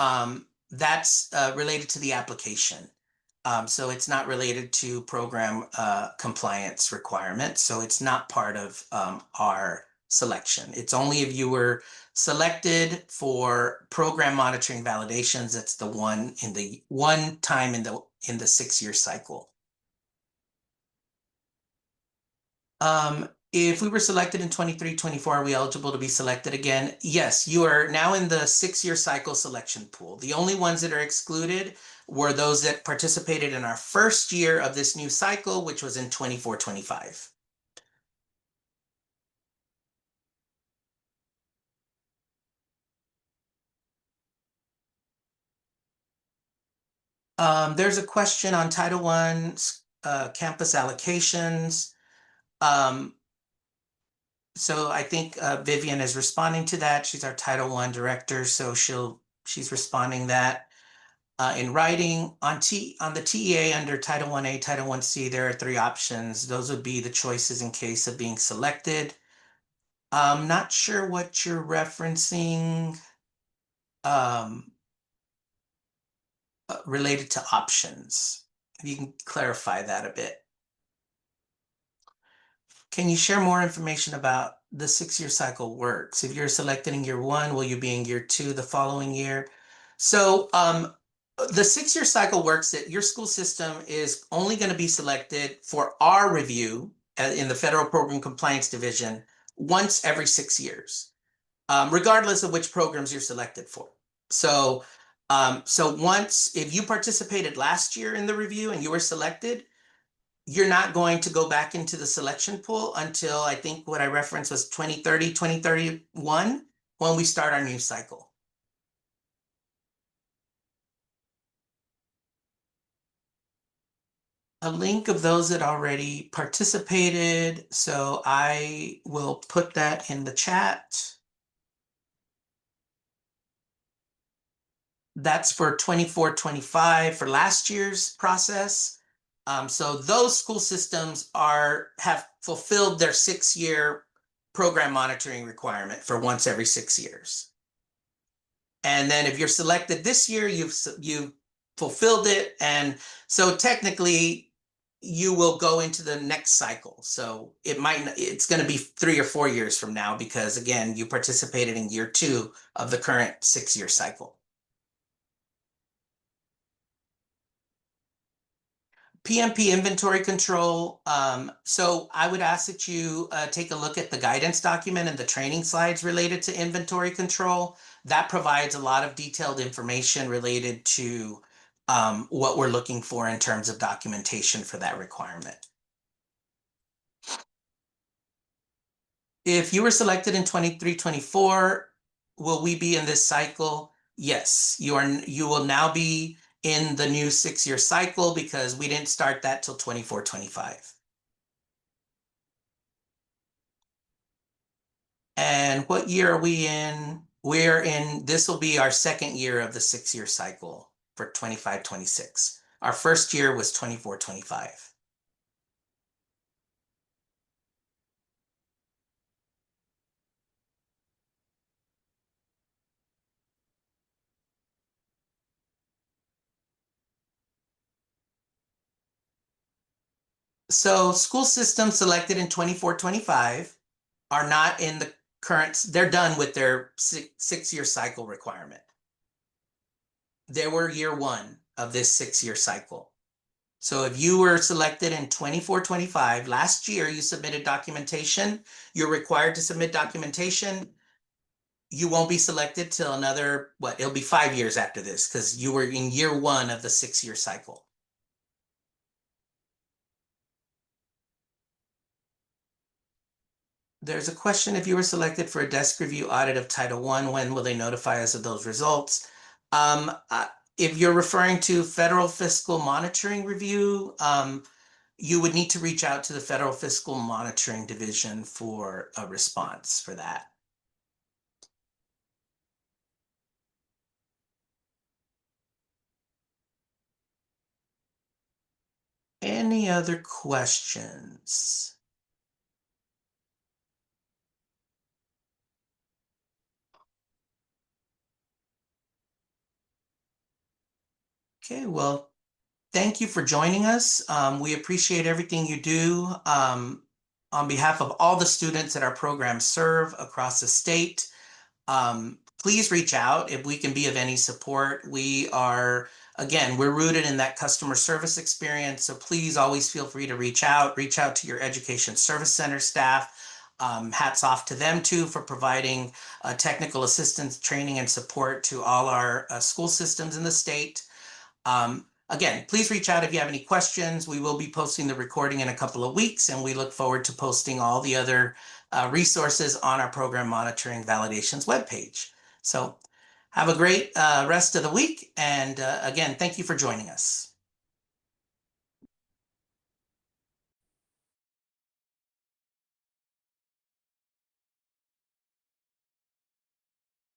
that's related to the application. So it's not related to program compliance requirements. So it's not part of our selection. It's only if you were selected for program monitoring validations. That's the one time in the 6-year cycle. If we were selected in 23-24, are we eligible to be selected again? Yes, you are now in the 6-year cycle selection pool. The only ones that are excluded were those that participated in our first year of this new cycle, which was in 24-25. There's a question on Title I campus allocations. So I think Vivian is responding to that. She's our Title I director, so she's responding that in writing. On the TEA under Title I-A, Title I-C, there are three options. Those would be the choices in case of being selected. I'm not sure what you're referencing related to options. If you can clarify that a bit. Can you share more information about the 6-year cycle works? If you're selected in year one, will you be in year two the following year? So the 6-year cycle works that your school system is only going to be selected for our review in the Federal Program Compliance Division once every 6 years, regardless of which programs you're selected for. So, if you participated last year in the review and you were selected, you're not going to go back into the selection pool until I think what I referenced was 2030, 2031, when we start our new cycle. A link of those that already participated. So I will put that in the chat. That's for 24-25 for last year's process. So those school systems have fulfilled their 6-year program monitoring requirement for once every 6 years. And then if you're selected this year, you've fulfilled it. And so technically you will go into the next cycle. So it's going to be 3 or 4 years from now, because again, you participated in year two of the current 6-year cycle. PMP inventory control. So I would ask that you take a look at the guidance document and the training slides related to inventory control. That provides a lot of detailed information related to what we're looking for in terms of documentation for that requirement. If you were selected in 23-24, will we be in this cycle? Yes, you will now be in the new 6-year cycle, because we didn't start that till 24-25. And what year are we in? This will be our second year of the 6-year cycle for 25-26. Our first year was 24-25. So school systems selected in 24-25 are not in the current, they're done with their 6-year cycle requirement. They were year one of this 6-year cycle. So if you were selected in 24-25, last year you submitted documentation, you're required to submit documentation. You won't be selected till another, it'll be 5 years after this, because you were in year one of the 6-year cycle. There's a question: if you were selected for a desk review audit of Title I, when will they notify us of those results? If you're referring to Federal Fiscal Monitoring Review, you would need to reach out to the Federal Fiscal Monitoring Division for a response for that. Any other questions? Okay, well, thank you for joining us. We appreciate everything you do on behalf of all the students that our programs serve across the state. Please reach out if we can be of any support. Again, we're rooted in that customer service experience, so please always feel free to reach out to your Education Service Center staff. Hats off to them too for providing technical assistance, training, and support to all our school systems in the state. Again, please reach out if you have any questions. We will be posting the recording in a couple of weeks, and we look forward to posting all the other resources on our program monitoring validations webpage. So Have a great rest of the week. And again, thank you for joining us.